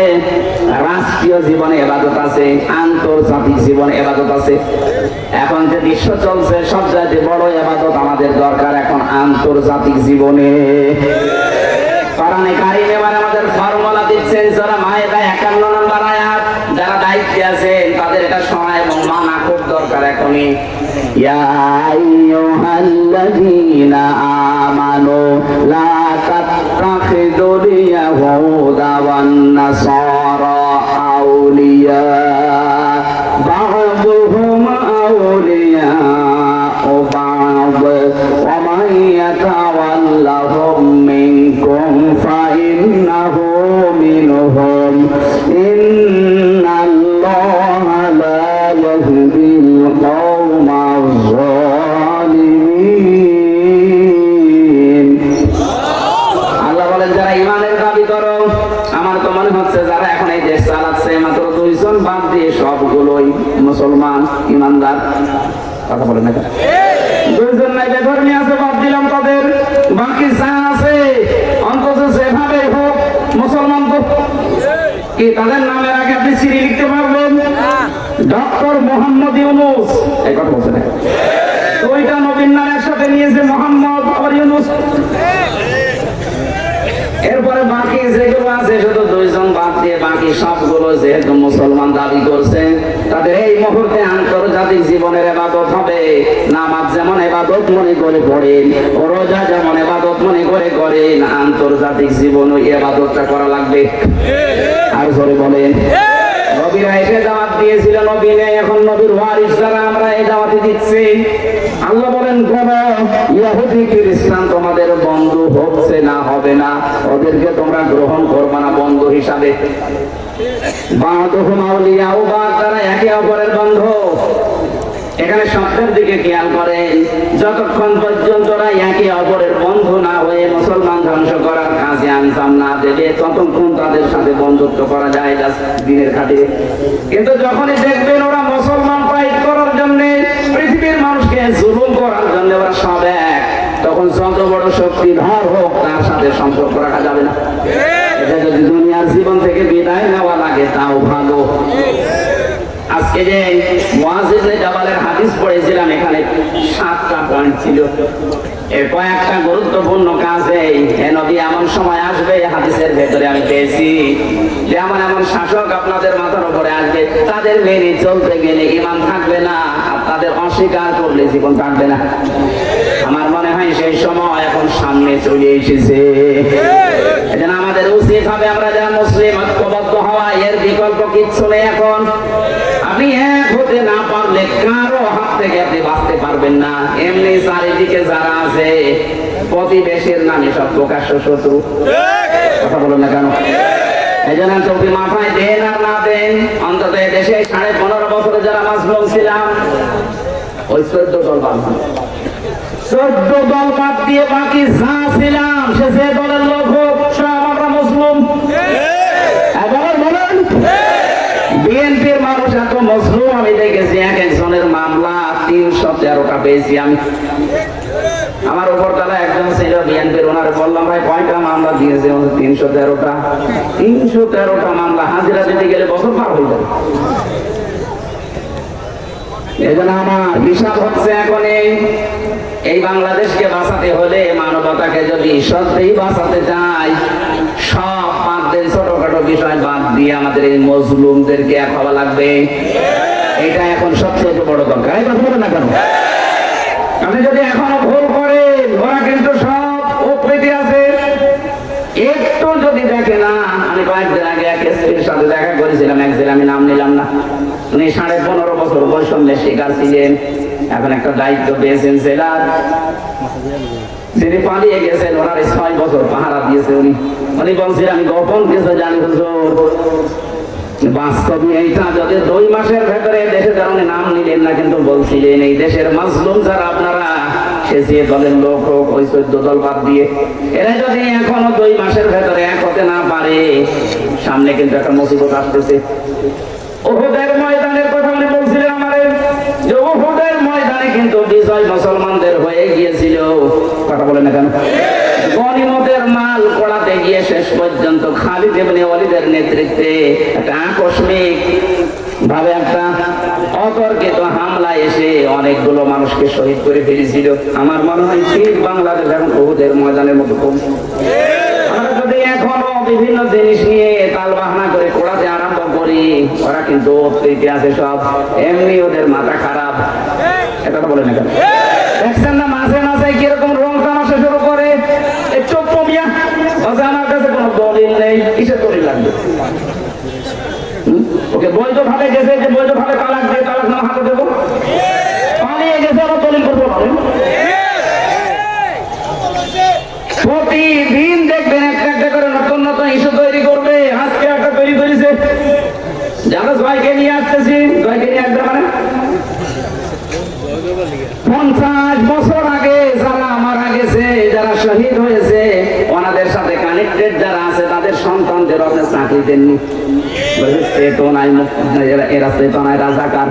S1: রাষ্ট্রীয় জীবনে ইবাদত আছে, আন্তর্জাতিক জীবনে ইবাদত আছে। এখন যে বিশ্ব চলছে, সবচেয়ে বড় ইবাদত আমাদের দরকার এখন আন্তর্জাতিক জীবনে। কোরআনে কারিমে এবার আমাদের ফর্মুলা দিচ্ছেন, যারা মায়েরা 51 নম্বর আয়াত, যারা দায়িত্বে আছেন তাদের এটা শোনা এবং মানা খুব দরকার এখনই। ইয়া আইয়ুহাল্লাযীনা আমানু লা তাত্তাখিযুল ইয়াহুদা ওয়ান নাসারা আউলিয়া বা'দুহুম আউলিয়া ও বা'দ ওয়া মান ইয়াতাওয়াল্লাহুম মিনকুম ফাইন্নাহু মিনহুম ইন্নাল্লাহা লা ইয়াহদিল কওমাজ জালিমিন। আল্লাহ বলেন, যারা ঈমানের দাবি করো, আমার তো মনে হচ্ছে যারা এখন এই দেশ চালাচ্ছে মাত্র 2 জন বাদ দিয়ে সবগুলোই মুসলমান ঈমানদার। কথা বলেন না? 2 জন নাই বেধর্মী আছে, বাদ দিলাম তাদের, বাকি যা আছে অন্তত যেভাবে হোক মুসলমান। তো কি তাদের নামের আগে আপনি চিঠি লিখতে পারবেন? ডক্টর মোহাম্মদ ইউনূস, এই কথা বলছে না? দুইটা নবীর নাম একসাথে নিয়েছে, মোহাম্মদ আর ইউনূস। এরপরে বাকি যেগুলো আছে শুধু 2 জন বাদ দিয়ে বাকি সবগুলো যেহেতু মুসলমান দাবি করছে, তাদের এই মুহূর্তে আন্তর্জাতিক জীবনের ইবাদত হবে। নামাজ যেমন ইবাদত মনে করে পড়েন, রোজা যেমন ইবাদত মনে করে করেন, আন্তর্জাতিক জীবনও ইবাদতটা করা লাগবে। আর জোরে বলেন। নবীরা এসে দাওয়াত দিয়েছিল, নবী নেই, এখন নবীর ওয়ারিস যারা আমরা এই দাওয়াতে দিচ্ছি। আল্লাহ বলেন, কোন ইহুদি খ্রিস্টান তোমাদের বন্ধু হচ্ছে না, হবে না, ওদেরকে তোমরা গ্রহণ করবে না বন্ধু হিসাবে। বা'দুহুম আউলিয়া ও বা'দ, তারা একে অপরের বন্ধু। এখানে শব্দের দিকে খেয়াল করেন, যতক্ষণ পর্যন্ত ওরা একে অপরের বন্ধু না হয়ে মুসলমান ধ্বংস করার কাজে আঞ্জাম না দেবে, ততক্ষণ তাদের সাথে বন্ধুত্ব করা যায় দিনের খাতিরে। কিন্তু যখনই দেখবেন ওরা মুসলমান ফাইট করার জন্য, পৃথিবীর মানুষকে জুলুম করার জন্য ওরা সব এক, তখন যত বড় শক্তিধর হোক তার সাথে সম্পর্ক রাখা যাবে না। এটা যদি দুনিয়ার জীবন থেকে বিদায় নেওয়া লাগে তাও ভালো। আজকে যে মুআয ইবনে জাবালের হাদিস পড়েছিলাম, এখানে 7টা পয়েন্ট ছিল। এর কয়েকটা গুরুত্বপূর্ণ কাজে হে নবী এমন সময় আসবে, হাদিসের ভেতরে আমি পেয়েছি যে এমন এমন শাসক আপনাদের মাথার উপরে আসবে, তাদের মেনে চলতে গেলে ঈমান থাকবে না, আর তাদের অস্বীকার করলে জীবন থাকবে না। আমার মনে হয় সেই সময় এখন সামনে চলে এসেছে। এজন্য আমাদের উচিত হবে আমরা যারা মুসলিম ঐক্যবদ্ধ হওয়া, এর বিকল্প কিচ্ছু নেই। এখন আপনি এক হতে না পারলে কারো হাত থেকে আপনি বাঁচতে পারবেন না। এমনি চারিদিকে যারা আছে প্রতিবেশীর নামে সব প্রকাশ্য শত্রু। কথা বলুন না কেন? এই জন্য চোখে মাথায় দেন আর না দেন, অন্তত দেশে 15.5 বছরে যারা মাজলুম ছিলাম, ওই 14 দল বাদ, 14 দল বাদ দিয়ে বাকি যা ছিলাম সে যে দলের লোক হোক সব আমরা মুসলিম। বলেন বিএনপির মানুষ এত মুসলিম আমি দেখেছি, এক একজনের মামলা 313টা পেয়েছি আমি। আমার উপরতলা একজন ছিল বিএনপির, ওনারে বললাম ভাই কয়টা মামলা দিয়েছে? 313টা। 313টা মামলা হাজিরা দিতে গেলে বছর পার হয়ে যাবে। এজন্য আমার হিসাব হচ্ছে এখন এই বাংলাদেশকে বাঁচাতে হলে, মানবতাকে যদি সত্যিই বাঁচাতে চাই, সব বাদ দিয়ে ছোটখাটো বিষয় বাদ দিয়ে আমাদের এই মজলুমদেরকে এক হওয়া লাগবে। এটা এখন সবচেয়ে বড় দরকার। এই কথা বলেন না কেন? আপনি যদি এখনো ভুল করেন, ওরা কিন্তু সব উপস্থিতি আছে। একটু যদি দেখে না, আমি কয়েকদিন আগে এক এসপির সাথে দেখা করেছিলাম, এক জেলা, আমি নাম নিলাম না। উনি 15.5 বছর বৈষম্যের শিকার ছিলেন, এখন একটা দায়িত্ব পেয়েছেন জেলার। যিনি পালিয়ে গেছেন ওনার 6 বছর পাহারা দিয়েছে উনি। উনি বলছেন আমি গোপন কিছু জানি বাস্তবে এইটা, যদি 2 মাসের ভেতরে দেশে যেমন নাম নিলেন না, কিন্তু বলছিলেন এই দেশের মাজলুম যারা আপনারা, সে যে দলের লোক হোক, ওই 14 দল বাদ দিয়ে, এরা যদি এখনো 2 মাসের ভেতরে এক হতে না পারে, সামনে কিন্তু একটা মুসিবত আসতেছে। উহুদের ময়দানের কথা উনি বলছিলেন আমারে, যে উহুদের ময়দানে কিন্তু বিজয় মুসলমানদের হয়ে গিয়েছিল। কথা বলেন না কেন? গনিমতের মাল কড়াতে গিয়ে শেষ পর্যন্ত খালিদ ইবনে ওয়ালিদের নেতৃত্বে একটা আকস্মিক ভাবে একটা অতর্কিত হামলা এসে অনেকগুলো মানুষকে শহীদ করে ফেলেছিল। আমার মনে হয় ঠিক বাংলাদেশ এখন উহুদের ময়দানের মতো কম। আমরা যদি এখনো বিভিন্ন জিনিস নিয়ে তাল বাহানা করে কোড়াতে আরম্ভ করি, ওরা কিন্তু অতীতে আছে সব, এমনি ওদের মাথা খারাপ। এটা তো বলে না কেন? দেখছেন না মাঝে মাঝে কিরকম রং তামাশা শুরু করে? চোখ কমিয়া আমার কাছে কোনো দলিল নেই, কিসের দলিল লাগবে? ওকে বৈধ ভাবে গেছে, যে বৈধ ভাবে তালাক দিয়ে তালাক না হাতে দেবো, পালিয়ে গেছে আবার দলিল করবো পারেন। প্রতিদিন দেখবেন একটা একটা করে নতুন নতুন ইস্যু তৈরি করবে। আজকে একটা তৈরি করেছে, যারা জয়কে নিয়ে আসতেছি, জয়কে নিয়ে আসবে মানে 50 বছর আগে যারা মারা গেছে, যারা শহীদ হয়েছে, ওনাদের সাথে কানেক্টেড যারা আছে, তাদের সন্তানদের আপনি চাকরি দেননি। এরা চেতনায় রাজাকার।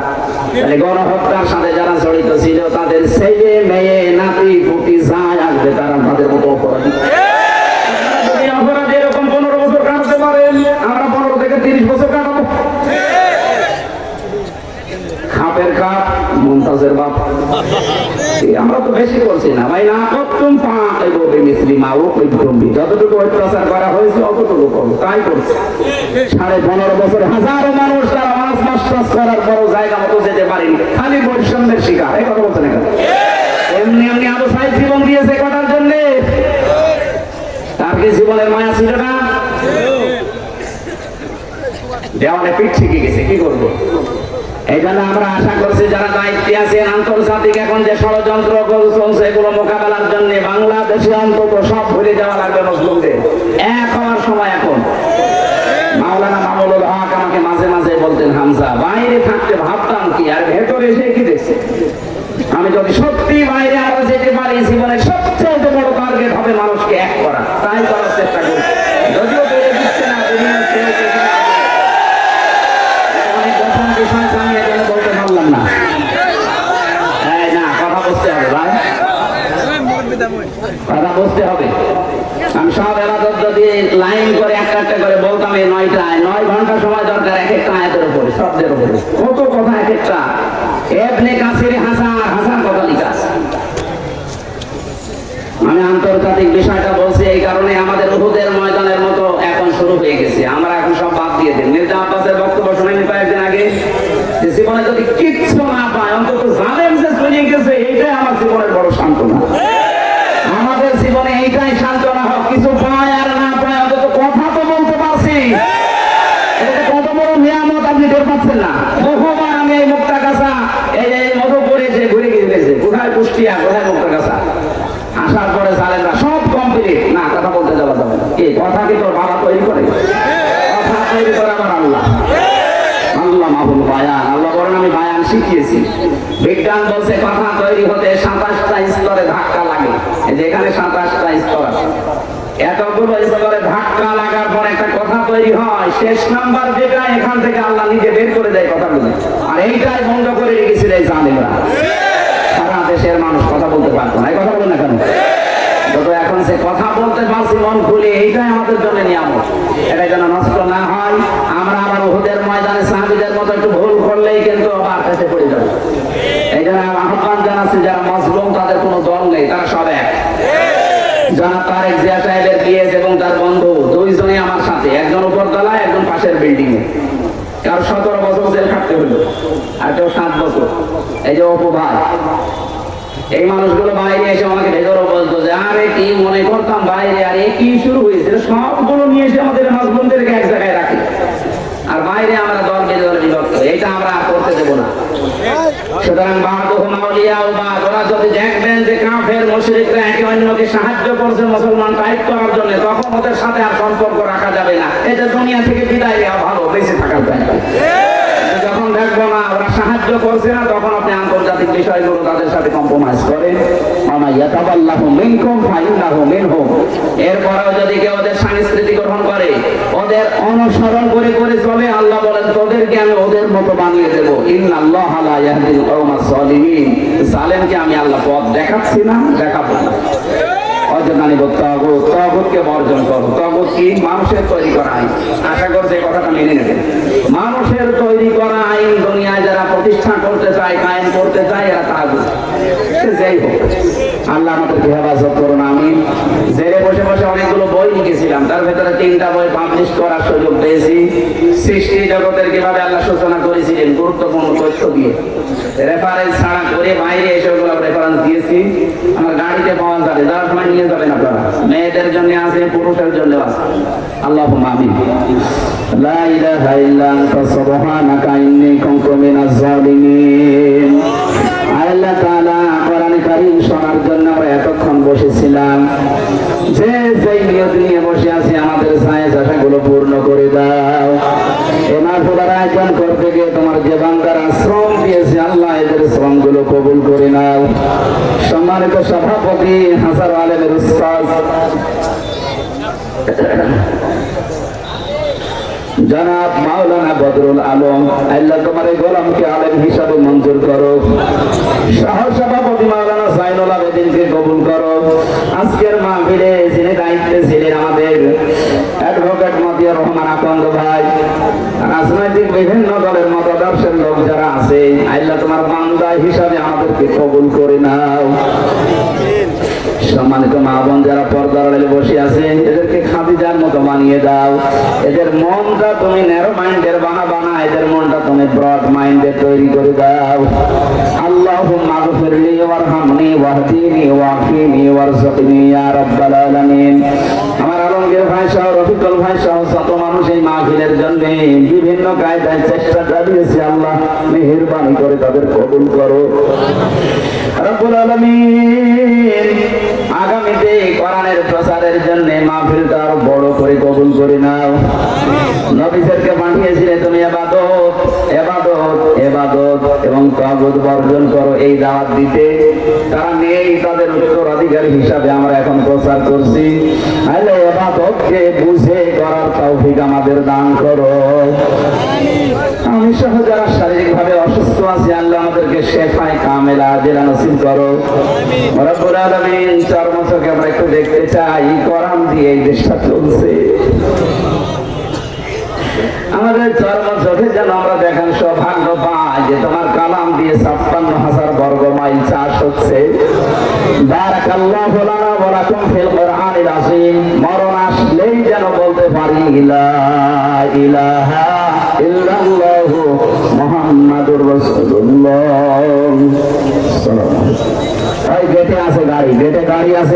S1: গণহত্যার সাথে যারা জড়িত ছিল, তাদের ছেলে মেয়ে নাতি পুতি যা আসবে, তারা তাদের মতো অপরাধী। যদি অপরাধী এরকম 15 বছর কাটাতে পারেন, আমরা 15 থেকে 30 বছর কাটাবো। খাপের কাপ মুমতাজের বাপ, আমরা তো বেশি করছি না ভাই। না কতম যতটুকু অত্যাচার করা হয়েছে অতটুকু করবো, তাই করছে। 15.5 বছর হাজারো মানুষ তারা মাস্টার্স করার পরও জায়গা মতো যেতে পারেনি, খালি বৈষম্যের শিকার। এই কথা বলছে না কেন? এমনি এমনি আবু সাইদ জীবন দিয়েছে কটার জন্য? তার কি জীবনের মায়া ছিল না? দেওয়ালে পিঠ শিখে গেছে, কি করবো? এই জন্য আমরা আশা করছি যারা দায়িত্বে আছেন, আন্তর্জাতিক এখন যে ষড়যন্ত্র চলছে, এগুলো মোকাবেলার জন্য বাংলাদেশে অন্তত সব ভুলে যাওয়া লাগবে। মুসলিমদের এক হওয়ার সময় এখন। মাওলানা মামুনুল হক আমাকে মাঝে মাঝে বলতেন, হামজা বাইরে থাকতে ভাবতাম কি, আর ভেতরে এসে কি দেখছে? আমি যদি সত্যি বাইরে আমরা যেতে পারি, জীবনের সবচেয়ে বড় টার্গেট হবে মানুষকে এক করা, তাই করার চেষ্টা করি। যদিও বেড়ে দিচ্ছে না, বলতে পারলাম না। কথা বুঝতে হবে ভাই, কথা বুঝতে হবে। আমি সব এলাকার যদি লাইন করে একটা একটা করে বলতাম, এই 9 ঘন্টা সময় দরকার এক একটা আয়াতের উপরে, শব্দের উপরে কত কথা এক একটা। ইবনে কাসির হাজার কথা লিখা আছে। আমি আন্তর্জাতিক বিষয়টা বলছি এই কারণে, আমাদের উহুদের ময়দানের মতো এখন শুরু হয়ে গেছে। আমরা এখন সব বাদ দিয়ে দিই। মির্জা আব্বাসের বক্তব্য শুনেনি কয়েকদিন আগে, যে জীবনে যদি কিচ্ছু না পায়, অন্তত জানেন যে চলে গেছে, এইটাই আমার জীবনের বড় সান্ত্বনা। আমাদের জীবনে এইটাই সান্ত্বনা হোক, কিছু পায় আর না পায়, অন্তত কথা তো বলতে পারছি। এটা কত বড় নিয়ামত আপনি টের পাচ্ছেন না? বহুবার আমি এই মুক্তাগাছা, এই মধুপুরে যে ঘুরে গিয়েছে, কোথায় কুষ্টিয়া, কোথায় মুক্তাগাছা, আসার পরে জানেনরা সব কমপ্লিট না, কথা বলতে যাওয়া যাবে না। কি কথা কি তোর বাবা তৈরি করে? কথা তৈরি করে আমার আল্লাহ। আল্লাহ মাহুল বায়ান, আল্লাহ বলেন আমি বায়ান শিখিয়েছি। বিজ্ঞান বলছে কথা তৈরি হতে 27টা স্তরে ধাক্কা লাগে। এই যে এখানে 27টা স্তর আছে, এতগুলো স্তরে ধাক্কা লাগার পর একটা কথা তৈরি হয়। শেষ নাম্বার যেটা, এখান থেকে আল্লাহ নিজে বের করে দেয় কথাগুলো। আর এইটাই বন্ধ করে রেখেছিল এই জালিমরা। সারা দেশের মানুষ কথা বলতে পারতো না, এই কথা বলেন না কেন? যত এখন সে কথা বলতে পারছি মন খুলে, এইটাই আমাদের জন্য নিয়ামত। এটা যেন নষ্ট না হয়। আমরা আবার উহুদের ময়দানে সাহাবীদের মতো একটু ভুল করলেই কিন্তু আবার কাছে পড়ে যাবে। এই জন্য আহ্বান জানাচ্ছি, যারা মজলুম তাদের কোনো দল নেই, তারা সব এক। যারা তারেক জিয়া সাহেবের পিএস এবং তার বন্ধু দুইজনই আমার সাথে, একজন উপর তলায়, একজন পাশের বিল্ডিং এ। কারো 17 বছর জেল খাটতে হলো, আর কেউ 7 বছর। এই যে অপু ভাই, এই মানুষগুলো বাইরে এসে আমাকে ভেতরে বলতো যে আরে কি মনে করতাম বাইরে, আর এ কি শুরু হয়েছিল, সবগুলো নিয়ে এসে আমাদের মাজলুমদেরকে এক জায়গায় রাখি, আর বাইরে আমরা দল বিভক্ত। এটা আমরা করতে দেব না। সুতরাং ওরা যদি দেখবেন যে কাফের মুশরিকরা একে অন্যকে সাহায্য করছে মুসলমান টাইট করার জন্য, তখন ওদের সাথে আর সম্পর্ক রাখা যাবে না। এটা দুনিয়া থেকে বিদায় দেওয়া ভালো, বেঁচে থাকার জন্য। যখন দেখবো না ওরা সাহায্য করছে না, তখন আপনি আন্তর্জাতিক বিষয়গুলো তাদের সাথে কম্প্রোমাইজ করেন। এরপরেও যদি কেউ ওদের সংস্কৃতি গ্রহণ করে, ওদের অনুসরণ করে করে চলে, আল্লাহ বলেন তোদেরকে আমি ওদের মতো বানিয়ে দেবো। ইন্নাল্লাহা লা ইয়াহদিল কওমাস সালিমিন। জালেমকে আমি আল্লাহ পথ দেখাচ্ছি না, দেখাবো না। তাগুতকে বর্জন করো। তাগুত কি? মানুষের তৈরি করা আইন। আশা করছি কথাটা মেনে নেবেন। মানুষের তৈরি করা আইন দুনিয়ায় যারা প্রতিষ্ঠা করতে চায়, কায়েম করতে চায়, এরা তাগুত। যাই হোক, আল্লাহ আমাদেরকে হেফাজত করুন, আমিন। জেলে বসে বসে অনেকগুলো বই লিখেছিলাম, তার ভেতরে 3টা বই পাবলিশ করার সুযোগ পেয়েছি। সৃষ্টি জগতের কিভাবে আল্লাহ সূচনা করেছিলেন গুরুত্বপূর্ণ তথ্য দিয়ে, রেফারেন্স ছাড়া করে বাইরে এসে ওগুলো রেফারেন্স দিয়েছি। আমার গাড়িতে পাওয়া যাবে, যারা সময় নিয়ে যাবেন আপনারা। মেয়েদের জন্য আছে, পুরুষের জন্য আছে। আল্লাহুম্মা আমিন। লা ইলাহা ইল্লা আনতা সুবহানাকা ইন্নী কুনতু মিনাজ জালিমিন। আল্লাহ তাআলা কোরআন কারীম শোনার জন্য আমরা এতক্ষণ বসেছিলাম। যে যেই নিয়ত নিয়ে বসে আছি, আমাদের সায়েন্স আশাগুলো পূর্ণ করে দাও। এ মাহফিলের আয়োজন করতে গিয়ে তোমার যে বান্দারা শ্রম দিয়েছে, আল্লাহ এদের শ্রমগুলো কবুল করে নাও। সম্মানিত সভাপতি হাসান আলেমের উস্তাদ জনাব মাওলানা বদরুল আলম, আল্লাহ তোমার এই গোলামকে আলেম হিসাবে মঞ্জুর করো। সহসভাপতি মাওলানা সাইনুল আবেদিনকে কবুল করো। আজকের মাহফিলে যিনি দায়িত্বে ছিলেন আমাদের অ্যাডভোকেট মতিয়ার রহমান আকন্দ ভাই, রাজনৈতিক বিভিন্ন দলের মতাদর্শের লোক যারা আছে, আল্লাহ তোমার বান্দা হিসাবে আমাদেরকে কবুল করে নাও। সম্মানিত মা বোন যারা পর্দার আড়ালে বসে আছে, এদেরকে খাদিজার মতো বানিয়ে দাও। এদের মনটা তুমি ন্যারো মাইন্ডের বানাবা না, এদের মনটা তুমি ব্রড মাইন্ডের তৈরি করে দাও। আল্লাহুম্মা গফিরলি ওয়ারহামনি ওয়াহদিনি ওয়াফিনি ওয়ারযুকনি ইয়া রাব্বাল আলামিন। আমার আলমগীর ভাই সহ, রফিকুল ভাই সহ যত মানুষ এই মাহফিলের জন্য বিভিন্ন কায়দায় চেষ্টা চালিয়েছে, আল্লাহ মেহেরবানি করে তাদের কবুল করো রব্বুল আলামিন। আগামীতে কোরআনের প্রচারের জন্য মাহফিলটা আরো বড় করে কবুল করে নাও। নবীদেরকে পাঠিয়েছিলে তুমি ইবাদত ইবাদত ইবাদত এবং তাগুত বর্জন করো, এই দাওয়াত দিতে তারা নেই। তাদের উত্তরাধিকারী হিসাবে আমরা এখন প্রচার করছি। আল্লাহ ইবাদতকে বুঝে করার তৌফিক আমাদের দান করো। আমি সহ যারা শারীরিকভাবে অসুস্থ আছি, আল্লাহ আমাদেরকে শেফায়ে কামেলা আজেলা নসিব করো রব্বুল আলামিন। 4 বছরকে আমরা একটু দেখতে চাই, কোরআন দিয়ে এই দেশটা চলছে। আমাদের 4 বছরে যেন আমরা দেখার সৌভাগ্য পাই যে তোমার কালাম দিয়ে 56,000 বর্গ মাইল চাষ হচ্ছে। বারাকাল্লাহু লানা ওয়া লাকুম ফিল কোরআনিল আযীম। মরণ আসলেই যেন বলতে পারি লা ইলাহা ইল্লাল্লাহু মুহাম্মাদুর রাসূলুল্লাহ। ওই গেটে আছে গাড়ি, গেটে গাড়ি আছে।